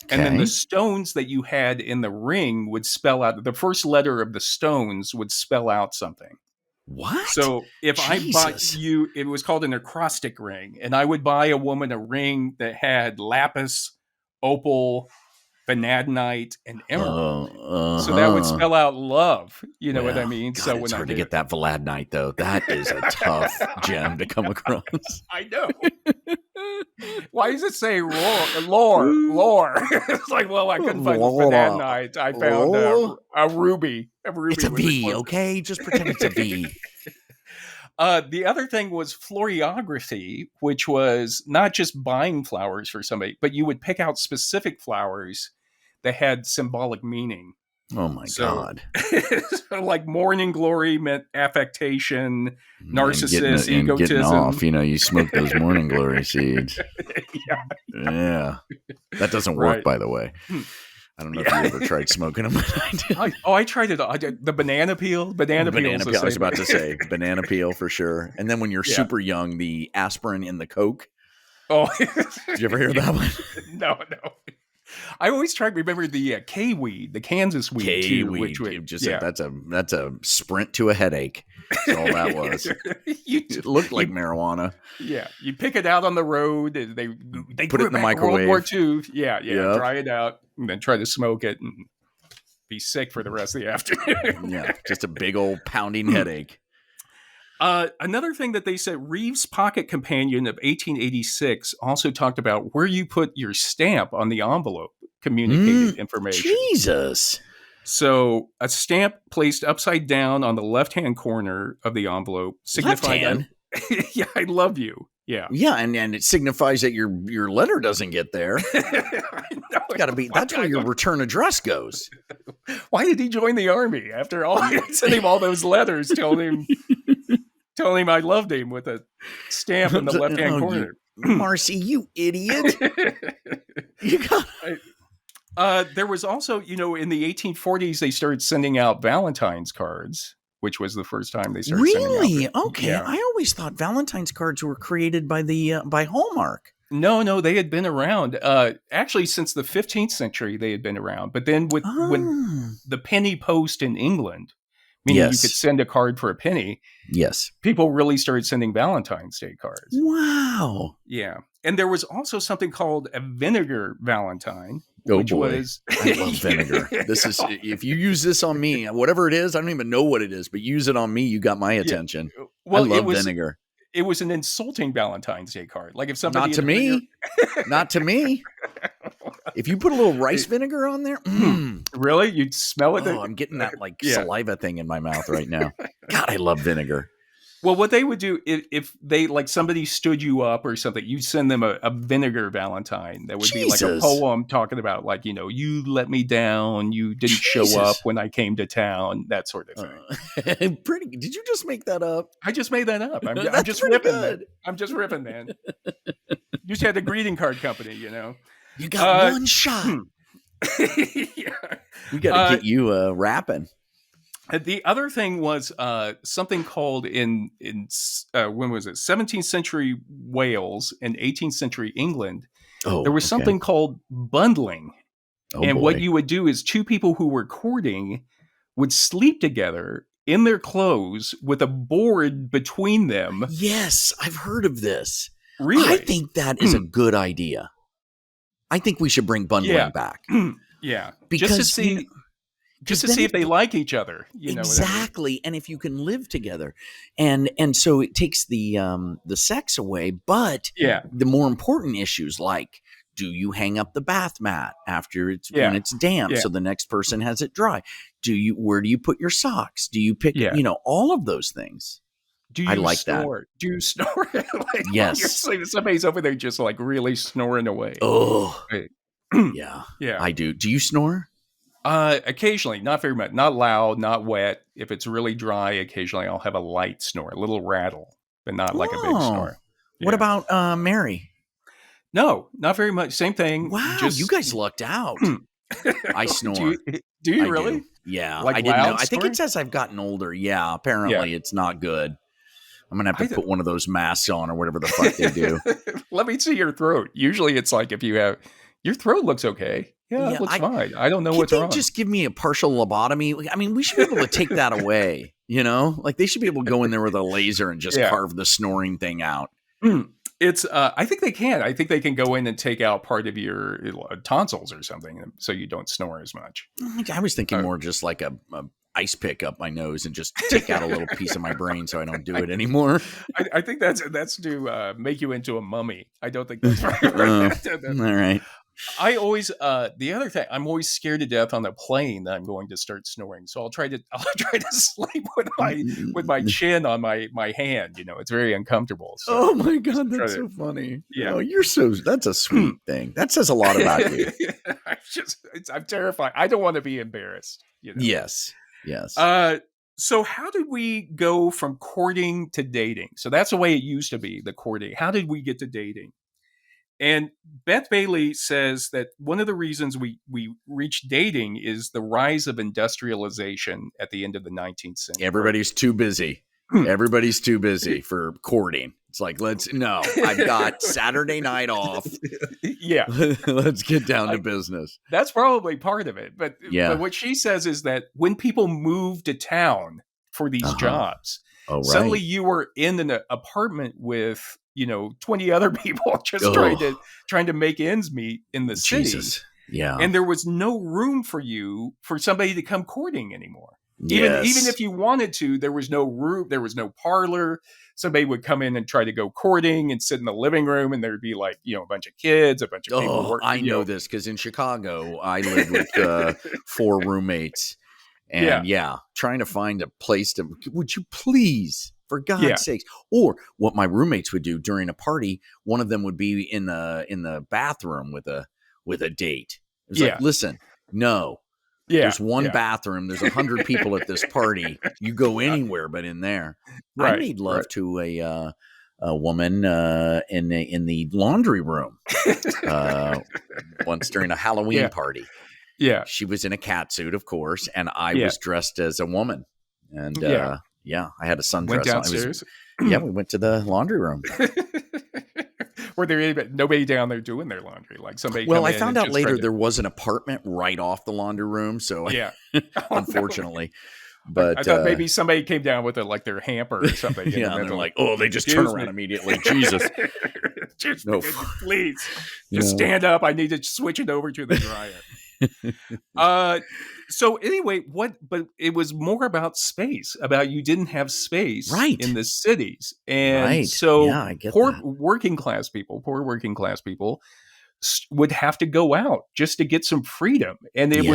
and then the stones that you had in the ring would spell out, the first letter of the stones would spell out something. What? So if I bought you, it was called an acrostic ring, and I would buy a woman a ring that had lapis, opal, vanadinite, and emerald. Uh-huh. So that would spell out love. You know what I Well, mean? God, so it's when hard I to get that vanadinite, though. That is a tough gem to come across. I know. Why does it say lore? It's like, well, I couldn't find the vanadinite. I found a ruby. It's a V, okay? Just pretend it's a V. The other thing was floriography, which was not just buying flowers for somebody, but you would pick out specific flowers that had symbolic meaning. Oh my God. So like morning glory meant affectation, narcissist, and egotism. Getting off, you smoke those morning glory seeds. Yeah. That doesn't work, by the way. I don't know if you ever tried smoking them. I tried it. I did the banana peel. Banana peel. I was about to say banana peel for sure. And then when you're super young, the aspirin in the Coke. Oh, did you ever hear that one? No. I always tried to remember the K-weed, the Kansas weed. K-weed. That's a sprint to a headache. That's all that was. It looked like marijuana. Yeah. You pick it out on the road. They put it in the microwave. World War II. Yeah. Dry it out and then try to smoke it and be sick for the rest of the afternoon. Yeah. Just a big old pounding headache. Another thing that they said, Reeves' Pocket Companion of 1886 also talked about where you put your stamp on the envelope communicated information. Jesus. So a stamp placed upside down on the left-hand corner of the envelope signified yeah, I love you. Yeah. Yeah, and it signifies that your letter doesn't get there. It's got to be. That's where your return address goes. Why did he join the army after all? I sent him all those letters telling him I loved him with a stamp in the left-hand corner. Marcy, you idiot. There was also, in the 1840s, they started sending out Valentine's cards, which was the first time they started sending out. Really? Okay. Yeah. I always thought Valentine's cards were created by by Hallmark. No, they had been around. Actually, since the 15th century, they had been around. But then when the penny post in England, meaning you could send a card for a penny. Yes. People really started sending Valentine's Day cards. Wow. Yeah. And there was also something called a vinegar Valentine. Which was I love vinegar. This is, if you use this on me, whatever it is, I don't even know what it is, but use it on me, you got my attention. Yeah. Well, I love vinegar. It was an insulting Valentine's Day card. Like if somebody not to me. If you put a little rice vinegar on there, really, you'd smell it. Oh, I'm getting that saliva thing in my mouth right now. God, I love vinegar. Well, what they would do if they somebody stood you up or something, you'd send them a vinegar Valentine. That would be like a poem talking about you let me down, you didn't show up when I came to town, that sort of thing. Pretty. Did you just make that up? I just made that up. I'm just ripping. Man. I'm just ripping, man. You just had the greeting card company, You got one shot. Yeah. We got to get you rapping. The other thing was something called in when was it? 17th century Wales and 18th century England. There was something called bundling. What you would do is two people who were courting would sleep together in their clothes with a board between them. Yes, I've heard of this. Really? I think that is a good idea. I think we should bring bundling back. Yeah. Because just to see if they like each other, exactly, and if you can live together, and so it takes the sex away, but the more important issues like, do you hang up the bath mat after when it's damp so the next person has it dry? Where do you put your socks? Do you pick all of those things? Do you snore? Do you snore? Yes. Somebody's over there just really snoring away. Oh, yeah, I do. Do you snore? Occasionally, not very much, not loud, not wet. If it's really dry, occasionally I'll have a light snore, a little rattle, but not like a big snore. Yeah. What about Mary? No, not very much. Same thing. Wow, you guys lucked out. I snore. Do you really? Do. Yeah, like I didn't know. I think snoring? it's as I've gotten older. Yeah, apparently it's not good. I'm gonna have to put one of those masks on or whatever the fuck they do. Let me see your throat. Usually, it's like if you have your throat looks okay. Yeah, it looks fine. I don't know what's wrong. Just give me a partial lobotomy. I mean, we should be able to take that away. Like they should be able to go in there with a laser and just carve the snoring thing out. It's I think they can. I think they can go in and take out part of your tonsils or something, so you don't snore as much. I was thinking more just like a ice pick up my nose and just take out a little piece of my brain so I don't do it anymore. I think that's to make you into a mummy. I don't think that's right. All right. I always the other thing, I'm always scared to death on the plane that I'm going to start snoring. So I'll try to sleep with my chin on my hand. You know, it's very uncomfortable. So oh my God, that's so funny. Yeah, oh, that's a sweet thing. That says a lot about you. I'm terrified. I don't want to be embarrassed. You know? Yes. So how did we go from courting to dating? So that's the way it used to be, the courting. How did we get to dating? And Beth Bailey says that one of the reasons we reached dating is the rise of industrialization at the end of the 19th century. Everybody's too busy. Everybody's too busy for courting. It's like, I've got Saturday night off. Yeah. Let's get down to business. That's probably part of it. But what she says is that when people move to town for these jobs, suddenly you were in an apartment with 20 other people just trying to make ends meet in the city. Jesus. Yeah. And there was no room for somebody to come courting anymore. Even if you wanted to, there was no room, there was no parlor. Somebody would come in and try to go courting and sit in the living room, and there'd be like, a bunch of kids, a bunch of people working. I know this because in Chicago, I lived with 4 roommates. And trying to find a place would you please, for God's sakes. Or what my roommates would do during a party, one of them would be in the bathroom with a date. It was like, listen, no. Yeah, there's one bathroom. There's 100 people at this party. You go anywhere but in there. Right, I made love to a woman in the laundry room once during a Halloween party. Yeah, she was in a cat suit, of course, and I was dressed as a woman. And I had a sundress. Went downstairs. We went to the laundry room. Were there nobody down there doing their laundry? Like somebody. Well, I found out later there was an apartment right off the laundry room. So unfortunately, but I thought maybe somebody came down with their hamper or something. And they're like, they just turn around immediately. Jesus, no, please, just stand up. I need to switch it over to the dryer. So anyway, but it was more about space, about you didn't have space in the cities. And so I get poor that. working class people would have to go out just to get some freedom. And it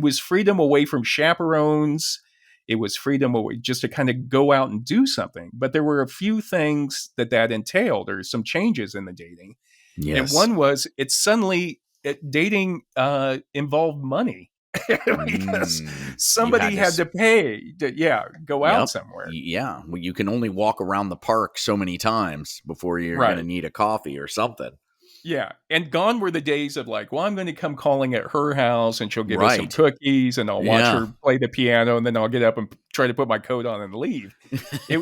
was freedom away from chaperones. It was freedom away just to kind of go out and do something. But there were a few things that entailed, or some changes in the dating. Yes. And one was dating involved money. Because somebody had to pay to go out somewhere. Yeah, well, you can only walk around the park so many times before you're going to need a coffee or something. Yeah, and gone were the days of I'm going to come calling at her house, and she'll give us some cookies, and I'll watch her play the piano, and then I'll get up and try to put my coat on and leave. It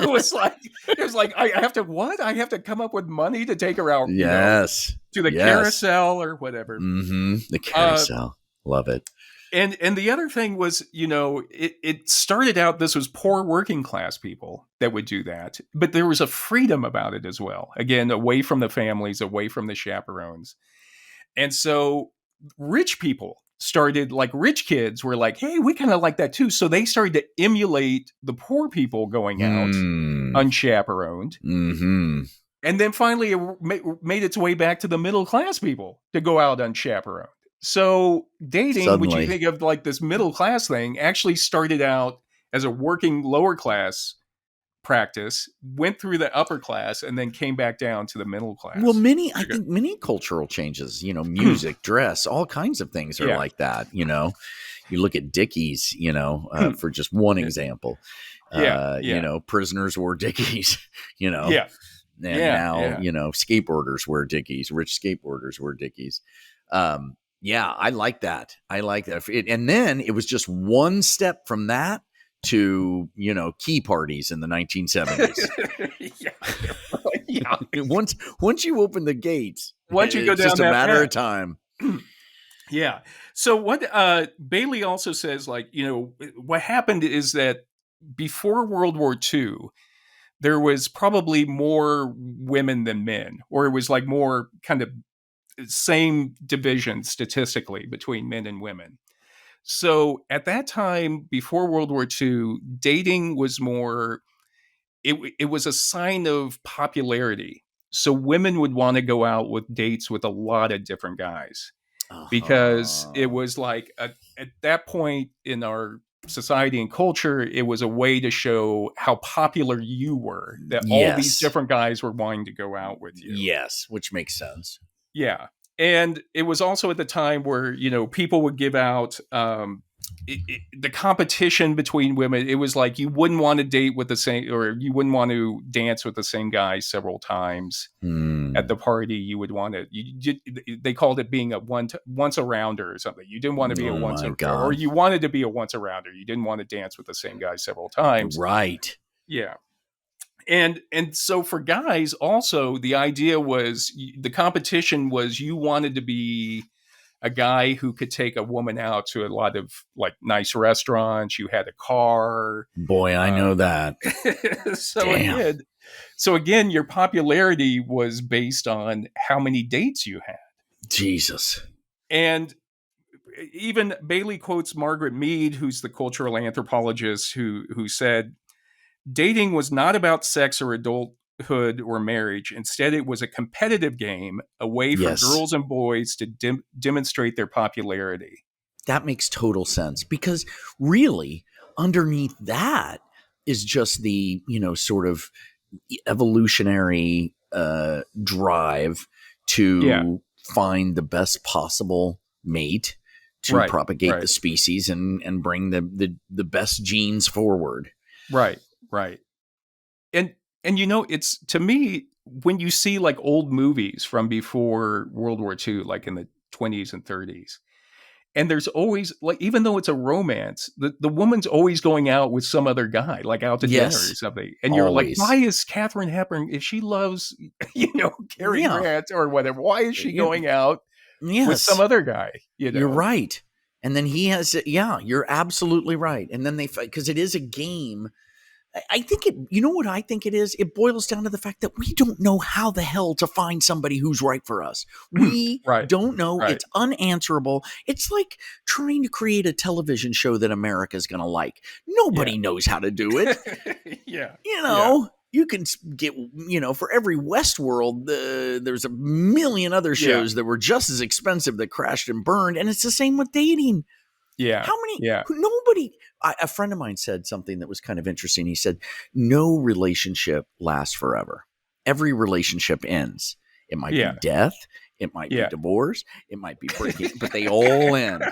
was like I have to I have to come up with money to take her out. Yes, to the carousel or whatever. Mm-hmm. The carousel. Love it. And the other thing was, it started out, this was poor working class people that would do that, but there was a freedom about it as well. Again, away from the families, away from the chaperones. And so rich people started, rich kids were like, hey, we kind of like that too. So they started to emulate the poor people going out unchaperoned. Mm-hmm. And then finally it made its way back to the middle class people to go out unchaperoned. So dating, which you think of this middle class thing, actually started out as a working lower class practice, went through the upper class, and then came back down to the middle class. Well, I think many cultural changes, music, dress, all kinds of things are like that. You look at Dickies, for just one example. Prisoners wore Dickies, And now, skateboarders wear Dickies, rich skateboarders wear Dickies. I like that. And then it was just one step from that to, key parties in the 1970s. Once you open the gates, once you go down, it's just a matter of time. Yeah. So what Bailey also says, what happened is that before World War II, there was probably more women than men, or it was like more kind of same division statistically between men and women. So at that time, before World War II, dating was more, it was a sign of popularity. So women would want to go out with dates with a lot of different guys because it was like at that point in our society and culture, it was a way to show how popular you were, that all these different guys were wanting to go out with you. Yes, which makes sense. Yeah. And it was also at the time where, people would give out the competition between women. It was like you wouldn't want to date with the same, or you wouldn't want to dance with the same guy several times at the party. You would want to, they called it being a once a rounder or something. You didn't want to be a once a, or you wanted to be a once a rounder. You didn't want to dance with the same guy several times. Right. Yeah. And so for guys also, the idea was, the competition was, you wanted to be a guy who could take a woman out to a lot of like nice restaurants. You had a car. Boy, I know that. So again, your popularity was based on how many dates you had. Jesus. And even Bailey quotes Margaret Mead, who's the cultural anthropologist, who said, dating was not about sex or adulthood or marriage. Instead, it was a competitive game, a way for girls and boys to demonstrate their popularity. That makes total sense, because really underneath that is just the, sort of evolutionary drive to find the best possible mate to propagate the species and bring the best genes forward. Right. And it's, to me, when you see like old movies from before World War II, like in the 20s and 30s, and there's always, like, even though it's a romance, the woman's always going out with some other guy, like out to dinner or something. And you're like, why is Katharine Hepburn, if she loves, Cary Grant or whatever, why is she going out with some other guy? You're right. And then he has, you're absolutely right. And then they fight, because it is a game. I think what I think it is? It boils down to the fact that we don't know how the hell to find somebody who's right for us. We don't know. Right. It's unanswerable. It's like trying to create a television show that America's going to like. Nobody knows how to do it. You can get, for every Westworld, there's a million other shows that were just as expensive that crashed and burned. And it's the same with dating. Yeah. How many? Nobody. A friend of mine said something that was kind of interesting. He said, no relationship lasts forever. Every relationship ends. It might be death. It might be divorce. It might be breaking, but they all end.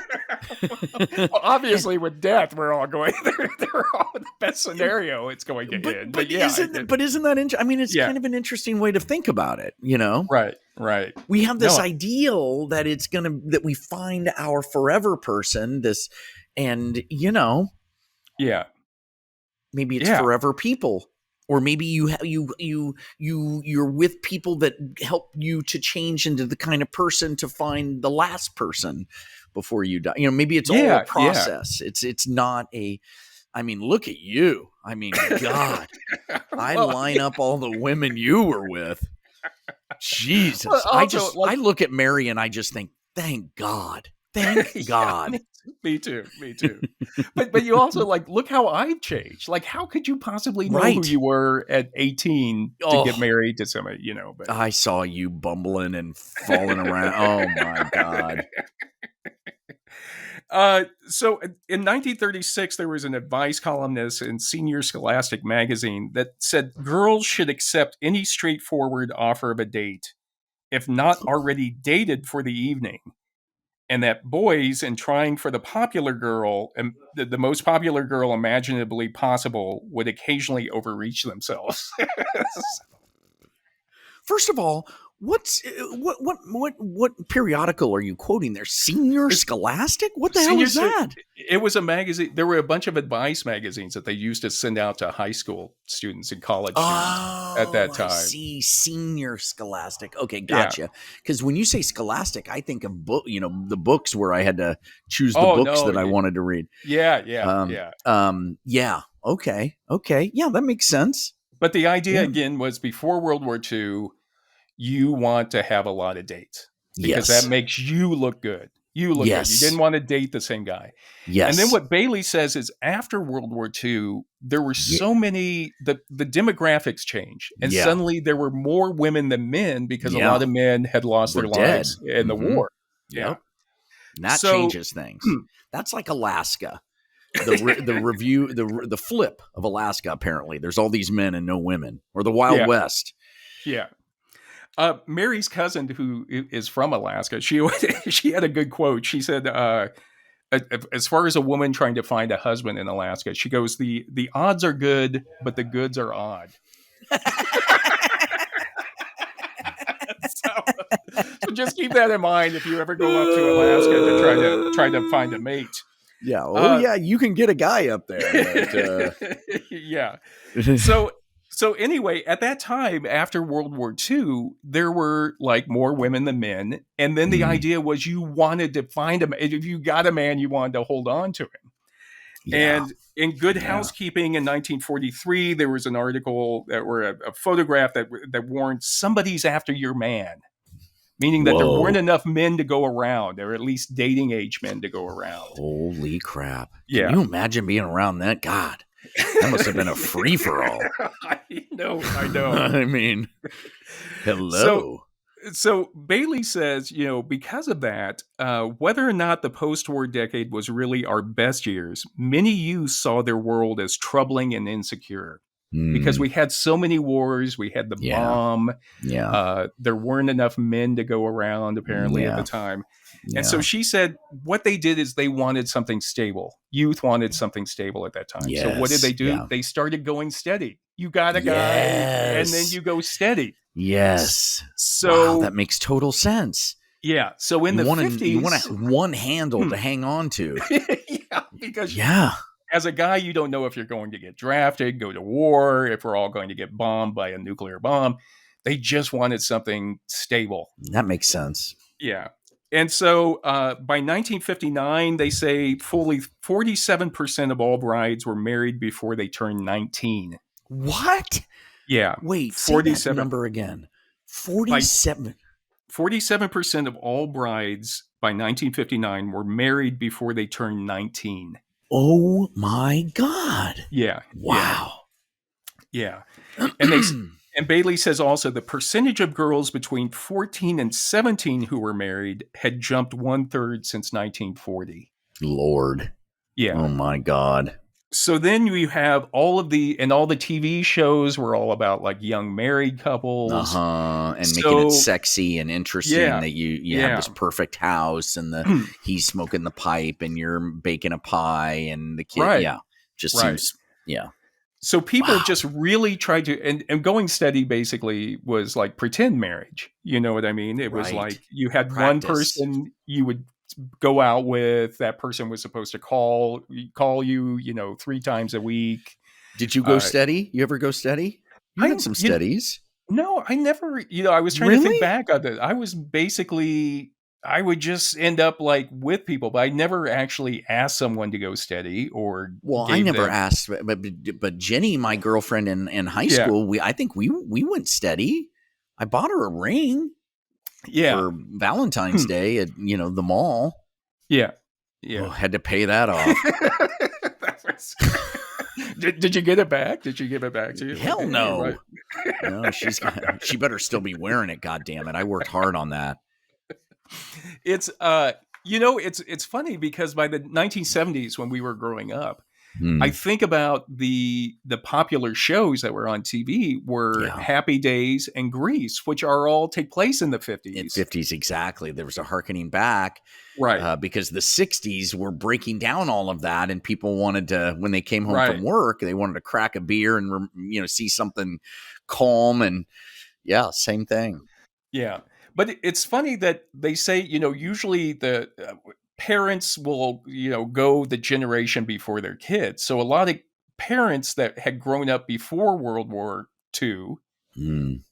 Well, obviously, with death, we're all going. They're all the best scenario. It's going to end. But isn't that interesting? I mean, it's kind of an interesting way to think about it. Right. We have this ideal that that we find our forever person. Maybe it's forever people. Or maybe you're with people that help you to change into the kind of person to find the last person before you die. Maybe it's all a process. It's not a. I mean, look at you. I mean, God, I line up all the women you were with. Jesus, well, also, I look at Mary and I just think, thank God. Thank God. Me too. But you also look how I've changed. Like, how could you possibly know who you were at 18 to get married to somebody, But I saw you bumbling and falling around. Oh my God. So in 1936, there was an advice columnist in Senior Scholastic magazine that said girls should accept any straightforward offer of a date, if not already dated for the evening. And that boys, in trying for the popular girl, the most popular girl imaginably possible, would occasionally overreach themselves. First of all, what periodical are you quoting there? Senior Scholastic? What the hell is that? It was a magazine. There were a bunch of advice magazines that they used to send out to high school students and college students at that time. I see. Senior Scholastic. Okay, gotcha. Because when you say Scholastic, I think of the books where I had to choose the books that I wanted to read. Yeah. Okay. Yeah, that makes sense. But the idea Yeah. again was before World War II, you want to have a lot of dates because Yes. that makes you look good. You look good. You Yes. didn't want to date the same guy. Yes. And then what Bailey says is after World War II, there were so many, the demographics changed. And Yeah. suddenly there were more women than men because a Yeah. lot of men had lost Were their dead. lives in the Mhm. war. Yep. Yeah. And that So- changes things. That's like Alaska. The review, the flip of Alaska, apparently. There's all these men and no women. Or the Wild Yeah. West. Yeah. Mary's cousin, who is from Alaska, she had a good quote. She said, as far as a woman trying to find a husband in Alaska, she goes, the odds are good, but the goods are odd. So just keep that in mind if you ever go up to Alaska to try to find a mate. Yeah. Oh, yeah. You can get a guy up there. But, yeah. So anyway, at that time, after World War II, there were like more women than men. And then the idea was you wanted to find him. If you got a man, you wanted to hold on to him. yeah. And in Good Housekeeping in 1943, there was an article or a photograph that warned somebody's after your man, meaning that there Whoa. weren't enough men to go around, or at least dating age men to go around. Holy crap. Yeah. Can you imagine being around that? God, that must have been a free-for-all. I know. I mean, hello. So Bailey says, because of that, whether or not the post-war decade was really our best years, many youth saw their world as troubling and insecure. Because we had so many wars, we had the bomb. Yeah. There weren't enough men to go around, apparently, at the time. And so she said what they did is they wanted something stable. Youth wanted something stable at that time. Yes. So what did they do? Yeah. They started going steady. You got a guy, and then you go steady. Yes. So wow, that makes total sense. Yeah. So in the 50s... You want one handle to hang on to. Yeah, because as a guy, you don't know if you're going to get drafted, go to war, if we're all going to get bombed by a nuclear bomb. They just wanted something stable. That makes sense. Yeah. And so by 1959, they say fully 47% of all brides were married before they turned 19. What? Yeah. Wait, 47 say that number again. 47. 47% of all brides by 1959 were married before they turned 19. Oh my God. Yeah. Wow. Yeah. And Bailey says also the percentage of girls between 14 and 17 who were married had jumped 1/3 since 1940. Lord. Yeah. Oh my God. So then you have all the TV shows were all about like young married couples. And making it sexy and interesting that you have this perfect house and he's smoking the pipe and you're baking a pie and the kid. Right. Yeah. Just seems, So people just really tried to, and going steady basically was like pretend marriage. You know what I mean? It was like you had one person you would go out with. That person was supposed to call you, 3 times a week. Did you go steady? You ever go steady? You had some steadies. No, I never, I was trying to think back on it. I was basically, I would just end up like with people, but I never actually asked someone to go steady or. Well, I never asked, but Jenny, my girlfriend in high school, I think we went steady. I bought her a ring. For Valentine's Day at the mall. Yeah. Oh, had to pay that off. Did you get it back? Did you give it back to you? Hell no. Right. No, she better still be wearing it. God damn it! I worked hard on that. It's it's funny because by the 1970s when we were growing up, I think about the popular shows that were on TV were Happy Days and Grease, which all take place in the 50s. In 50s, exactly. There was a harkening back. Right. Because the 60s were breaking down all of that, and people wanted to, when they came home from work, they wanted to crack a beer and, see something calm. And same thing. Yeah. But it's funny that they say, usually the parents will, go the generation before their kids. So a lot of parents that had grown up before World War II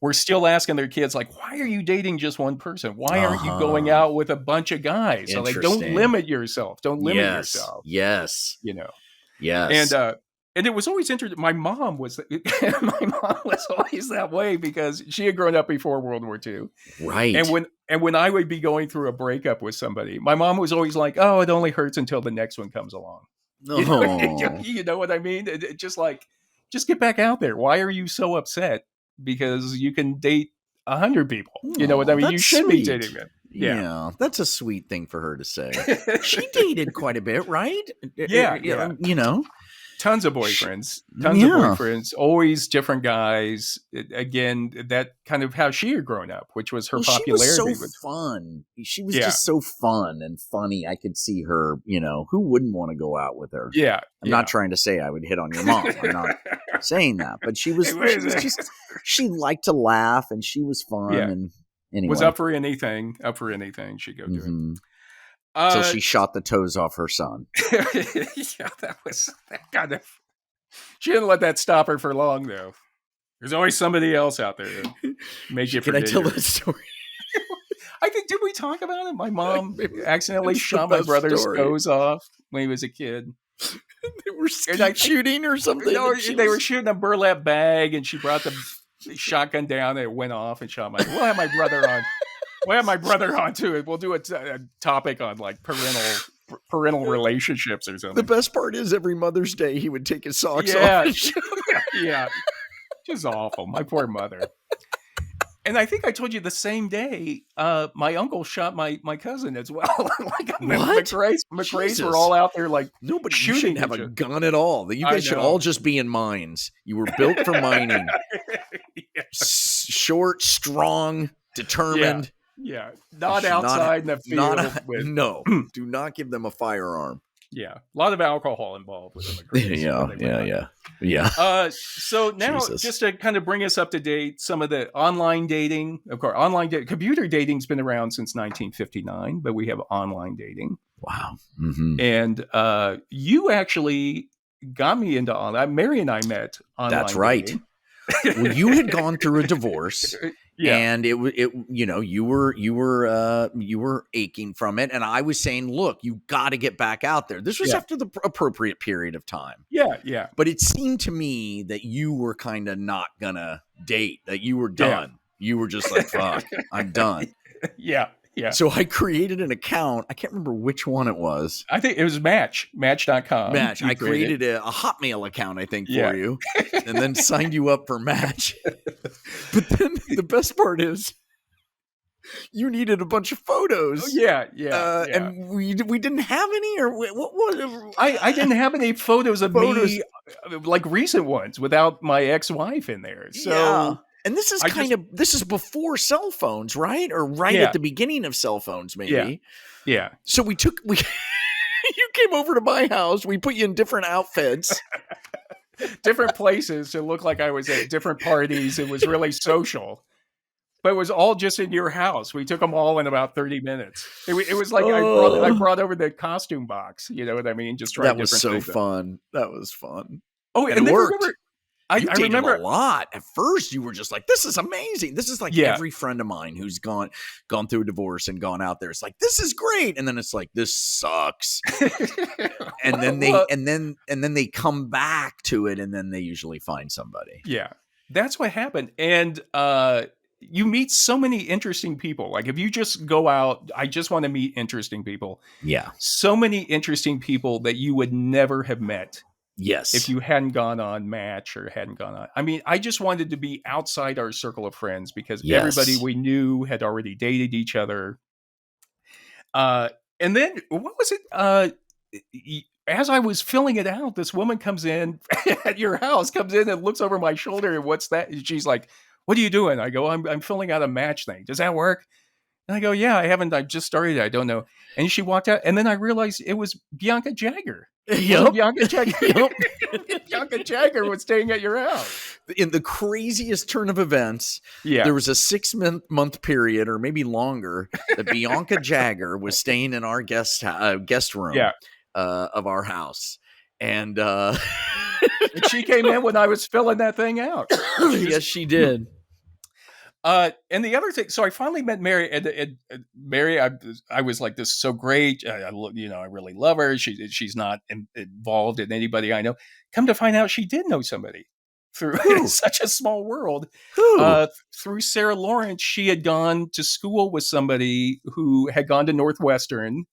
were still asking their kids, like, why are you dating just one person? Why aren't you going out with a bunch of guys? So like, don't limit yourself. Don't limit yourself. Yes. Yes. And it was always interesting. My mom was always that way because she had grown up before World War II. Right. And when I would be going through a breakup with somebody, my mom was always like, "Oh, it only hurts until the next one comes along." Oh. You know what I mean? Just get back out there. Why are you so upset? Because you can date 100 people. You know what I mean? You should be dating them. Yeah, that's a sweet thing for her to say. She dated quite a bit, right? Yeah. You know. Tons of boyfriends, always different guys. Again, that kind of how she had grown up, which was her popularity. She was so fun. She was just so fun and funny. I could see her, who wouldn't want to go out with her? Yeah. I'm not trying to say I would hit on your mom. I'm not saying that, but she she liked to laugh and she was fun. Yeah. And anyway. Was up for anything. She'd go do it. So she shot the toes off her son. Yeah, that kind of. She didn't let that stop her for long, though. There's always somebody else out there to make you forget. Can I tell that story? I think, did we talk about it? My mom accidentally shot my brother's toes off when he was a kid. They were shooting or something. No, they were shooting a burlap bag, and she brought the shotgun down, and it went off and shot We'll have my brother on. We'll have my brother on too. We'll do a topic on like parental relationships or something. The best part is every Mother's Day he would take his socks off. Yeah, just awful. My poor mother. And I think I told you the same day, my uncle shot my cousin as well. Like what? McCrays were all out there like nobody shouldn't have a gun at all. You guys should all just be in mines. You were built for mining. Short, strong, determined. Yeah, not outside in the field. No, do not give them a firearm. Yeah, a lot of alcohol involved with them. Yeah. So now, just to kind of bring us up to date, some of the online dating. Of course, computer dating's been around since 1959, but we have online dating. Wow. Mm-hmm. And you actually got me into online. Mary and I met online. That's right. Dating. Well, you had gone through a divorce. Yeah. And you were aching from it. And I was saying, look, you got to get back out there. This was after the appropriate period of time. Yeah. Yeah. But it seemed to me that you were kind of not going to date, that you were done. Yeah. You were just like, fuck, I'm done. Yeah. Yeah. So I created an account. I can't remember which one it was. I think it was Match.com. Match. I created a Hotmail account, I think, for you, and then signed you up for Match. But then the best part is you needed a bunch of photos. Oh, yeah. And we didn't have any, or what was I didn't have any photos of me, like recent ones, without my ex-wife in there. So. Yeah. And this is this is before cell phones, right? Or at the beginning of cell phones, maybe. Yeah. So you came over to my house. We put you in different outfits. Different places to look like I was at different parties. It was really social. But it was all just in your house. We took them all in about 30 minutes. It was like I brought over the costume box. You know what I mean? Just trying different things. That was so fun. That was fun. Oh, and it worked. I remember a lot. At first, you were just like, "This is amazing. This is like every friend of mine who's gone through a divorce and gone out there. It's like, this is great." And then it's like, "This sucks." And then they come back to it, and then they usually find somebody. Yeah, that's what happened. And you meet so many interesting people. Like if you just go out, I just want to meet interesting people. Yeah, so many interesting people that you would never have met. Yes. If you hadn't gone on Match or hadn't gone on. I mean, I just wanted to be outside our circle of friends because everybody we knew had already dated each other. And then what was it? As I was filling it out, this woman comes in at your house, and looks over my shoulder. And what's that? And she's like, "What are you doing?" I go, I'm filling out a Match thing. Does that work? And I go, "Yeah, I just started. I don't know." And she walked out. And then I realized it was Bianca Jagger. Yep. Bianca Jagger. Bianca Jagger was staying at your house. In the craziest turn of events, there was a 6-month period, or maybe longer, that Bianca Jagger was staying in our guest room of our house. And she came in when I was filling that thing out. Yes, she did. And the other thing, so I finally met Mary, and Mary, I was like, this is so great. I really love her. She's not involved in anybody I know. Come to find out, she did know somebody through such a small world. Who? Through Sarah Lawrence, she had gone to school with somebody who had gone to Northwestern.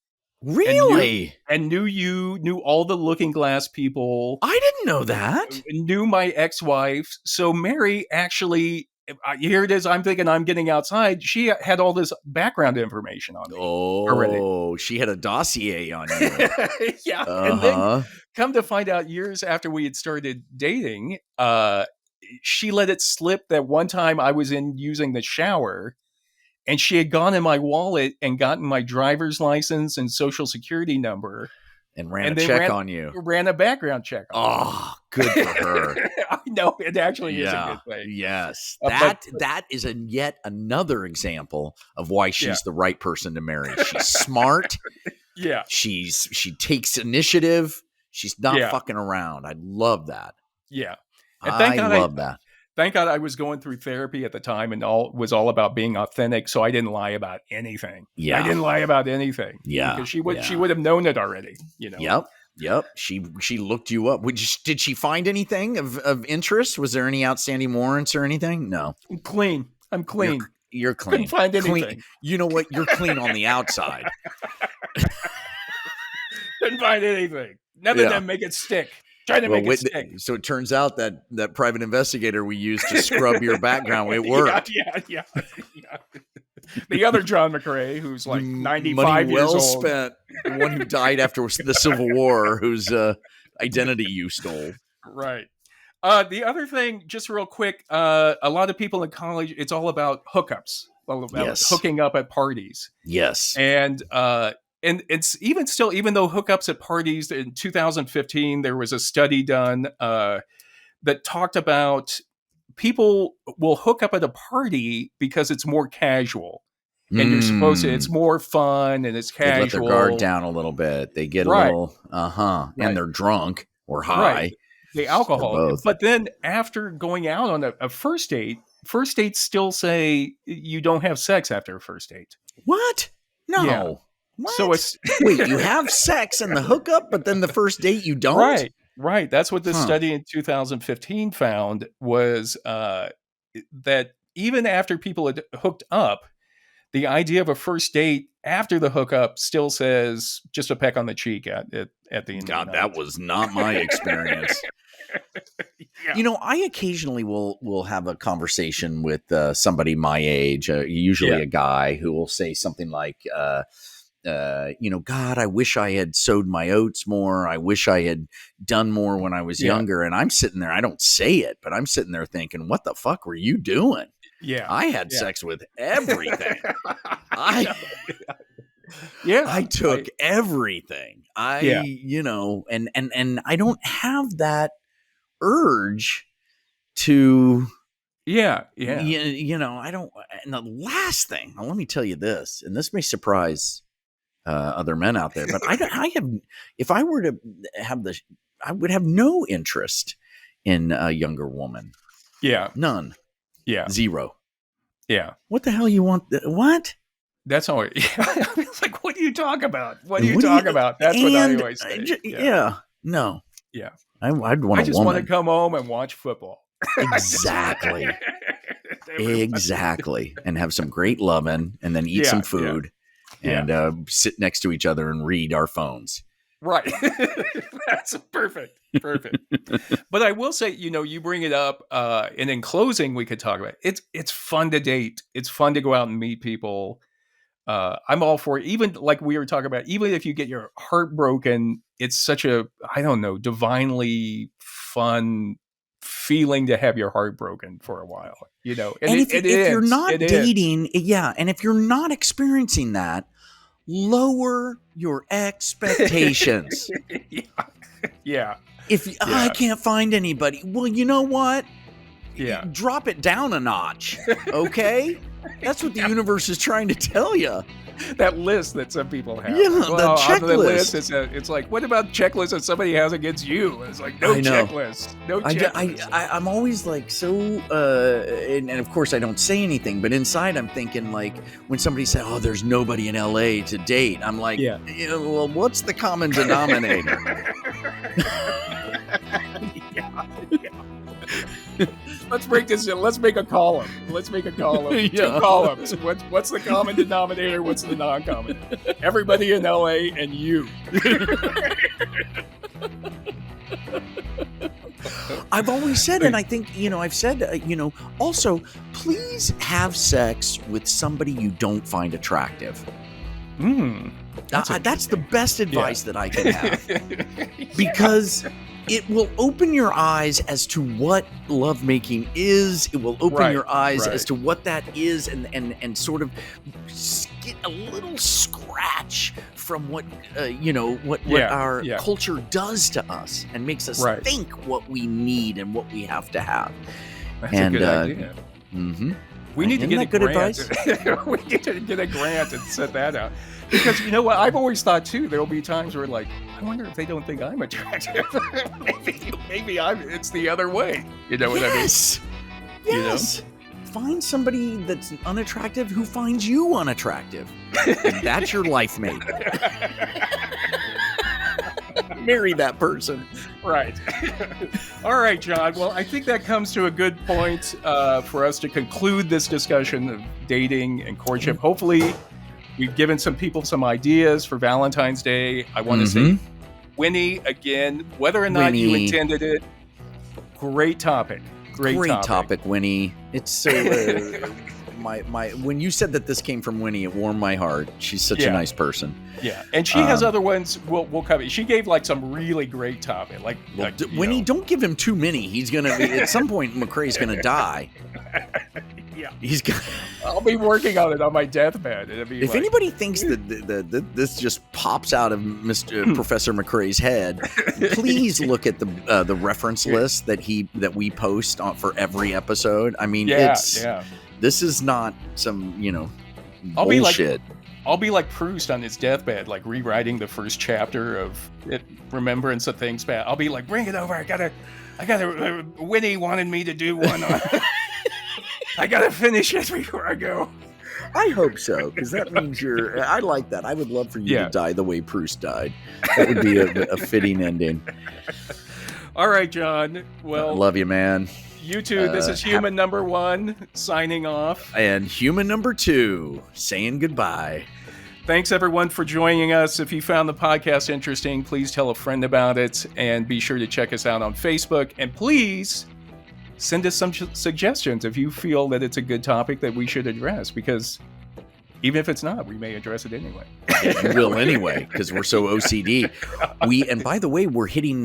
Really? And knew all the Looking Glass people. I didn't know that. Knew my ex-wife. So Mary actually, here it is. I'm thinking I'm getting outside. She had all this background information on me already. Oh, she had a dossier on you. Yeah. And then come to find out, years after we had started dating, she let it slip that one time I was using the shower, and she had gone in my wallet and gotten my driver's license and social security number. And ran a check on you. Ran a background check on me. Oh, good for her. I know. It actually is a good thing. Yes. That is yet another example of why she's the right person to marry. She's smart. Yeah. She takes initiative. She's not fucking around. I love that. Yeah. And I love that. Thank God I was going through therapy at the time, and was all about being authentic. So I didn't lie about anything. Yeah. I didn't lie about anything. Yeah. Because she would have known it already, you know? Yep. She looked you up. Did she find anything of interest? Was there any outstanding warrants or anything? No. I'm clean. You're clean. Couldn't find anything. Clean. You know what? You're clean on the outside. Couldn't find anything. Nothing to make it stick. Trying to make it stick. So it turns out that private investigator we used to scrub your background, it worked. Yeah. The other John McCray, who's like 95 Money years well old. spent. The one who died after the Civil War, whose identity you stole. Right. The other thing, just real quick, a lot of people in college, it's all about hookups. All about hooking up at parties. Yes. And it's even still, even though hookups at parties in 2015, there was a study done that talked about people will hook up at a party because it's more casual. And you're supposed to, it's more fun and it's casual. They let their guard down a little bit. They get a little, and they're drunk or high. Right. The alcohol. But then after going out on a first dates still say you don't have sex after a first date. What? No. Yeah. What? So it's wait, you have sex in the hookup, but then the first date you don't? Right. That's what this study in 2015 found was that even after people had hooked up, the idea of a first date after the hookup still says just a peck on the cheek at the end. God, that was not my experience. Yeah. You know, I occasionally will have a conversation with somebody my age, usually a guy, who will say something like, God, I wish I had sowed my oats more. I wish I had done more when I was younger. And I'm sitting there, I don't say it, but I'm sitting there thinking, what the fuck were you doing? Yeah. I had sex with everything. I took everything. And I don't have that urge to, I don't. And the last thing, now let me tell you this, and this may surprise other men out there, but I have, if I were to have I would have no interest in a younger woman. Yeah. None. Yeah. Zero. Yeah. What the hell you want? What? That's all. It's like, what do you talk about? What do you talk about? That's what I always say. No. Yeah. I'd want. I just want to come home and watch football. Exactly. Exactly. And have some great loving, and then eat some food, and sit next to each other and read our phones. Right. That's perfect. But I will say, you bring it up, and in closing, we could talk about it. It's fun to date. It's fun to go out and meet people. I'm all for it. Even like we were talking about, even if you get your heart broken, it's such a, I don't know, divinely fun feeling to have your heart broken for a while, And if you're not dating, and if you're not experiencing that, lower your expectations. Yeah. I can't find anybody. Well, you know what? Yeah. Drop it down a notch. Okay. That's what the universe is trying to tell you. That list that some people have. Yeah, well, the checklist. On the list, it's like, what about checklists that somebody has against you? It's like, no checklist. No checklist. I'm always like so, and of course I don't say anything, but inside I'm thinking like when somebody said, "Oh, there's nobody in LA to date," I'm like, well, what's the common denominator? Let's break this in. Let's make a column. Two columns. What's the common denominator? What's the non-common? Everybody in LA and you. I've always said, and I think, I've said, also, please have sex with somebody you don't find attractive. That's the best advice that I can have. Because it will open your eyes as to what lovemaking is. It will open your eyes as to what that is and sort of get a little scratch from what our culture does to us and makes us think what we need and what we have to have. That's a good idea. We need to get a grant. We need to get a grant and set that out. Because you know what? I've always thought too, there'll be times where like, I wonder if they don't think I'm attractive. maybe it's the other way. You know what I mean? Yes. Find somebody that's unattractive who finds you unattractive. And that's your life mate. Marry that person. Right. All right, John. Well, I think that comes to a good point for us to conclude this discussion of dating and courtship. Hopefully, we've given some people some ideas for Valentine's Day. I want to say, Winnie, again, whether or not you intended it, great topic. Great topic, Winnie. It's so... when you said that this came from Winnie, it warmed my heart. She's such a nice person. Yeah, and she has other ones. We'll cover. She gave like some really great topic. Winnie, don't give him too many. He's gonna at some point. McCray's gonna die. He's gonna. I'll be working on it on my deathbed. If anybody thinks that this just pops out of Mr. Professor McCray's head, please look at the reference list that we post for every episode. I mean, this is not some bullshit. I'll be like Proust on his deathbed, like rewriting the first chapter of it, Remembrance of Things Bad. I'll be like, bring it over. I gotta. Winnie wanted me to do one on. I gotta finish it before I go. I hope so, because that means I like that. I would love for you to die the way Proust died. That would be a fitting ending. All right, John. Well, I love you, man. You too. This is human number 1 signing off. And human number 2 saying goodbye. Thanks, everyone, for joining us. If you found the podcast interesting, please tell a friend about it. And be sure to check us out on Facebook. And please send us some suggestions if you feel that it's a good topic that we should address. Because even if it's not, we may address it anyway. We will anyway, because we're so OCD. And by the way, we're hitting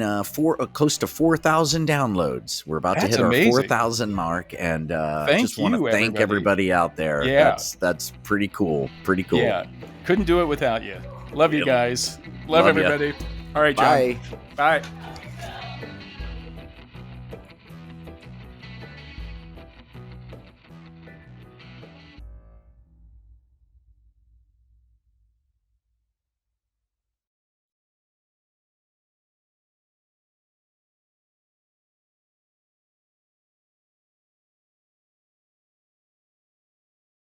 close to 4,000 downloads. We're about to hit our 4,000 mark, and just want to thank everybody out there. Yeah. That's pretty cool. Pretty cool. Yeah, couldn't do it without you. Love you guys. Love everybody. Ya. All right, John. Bye. Bye.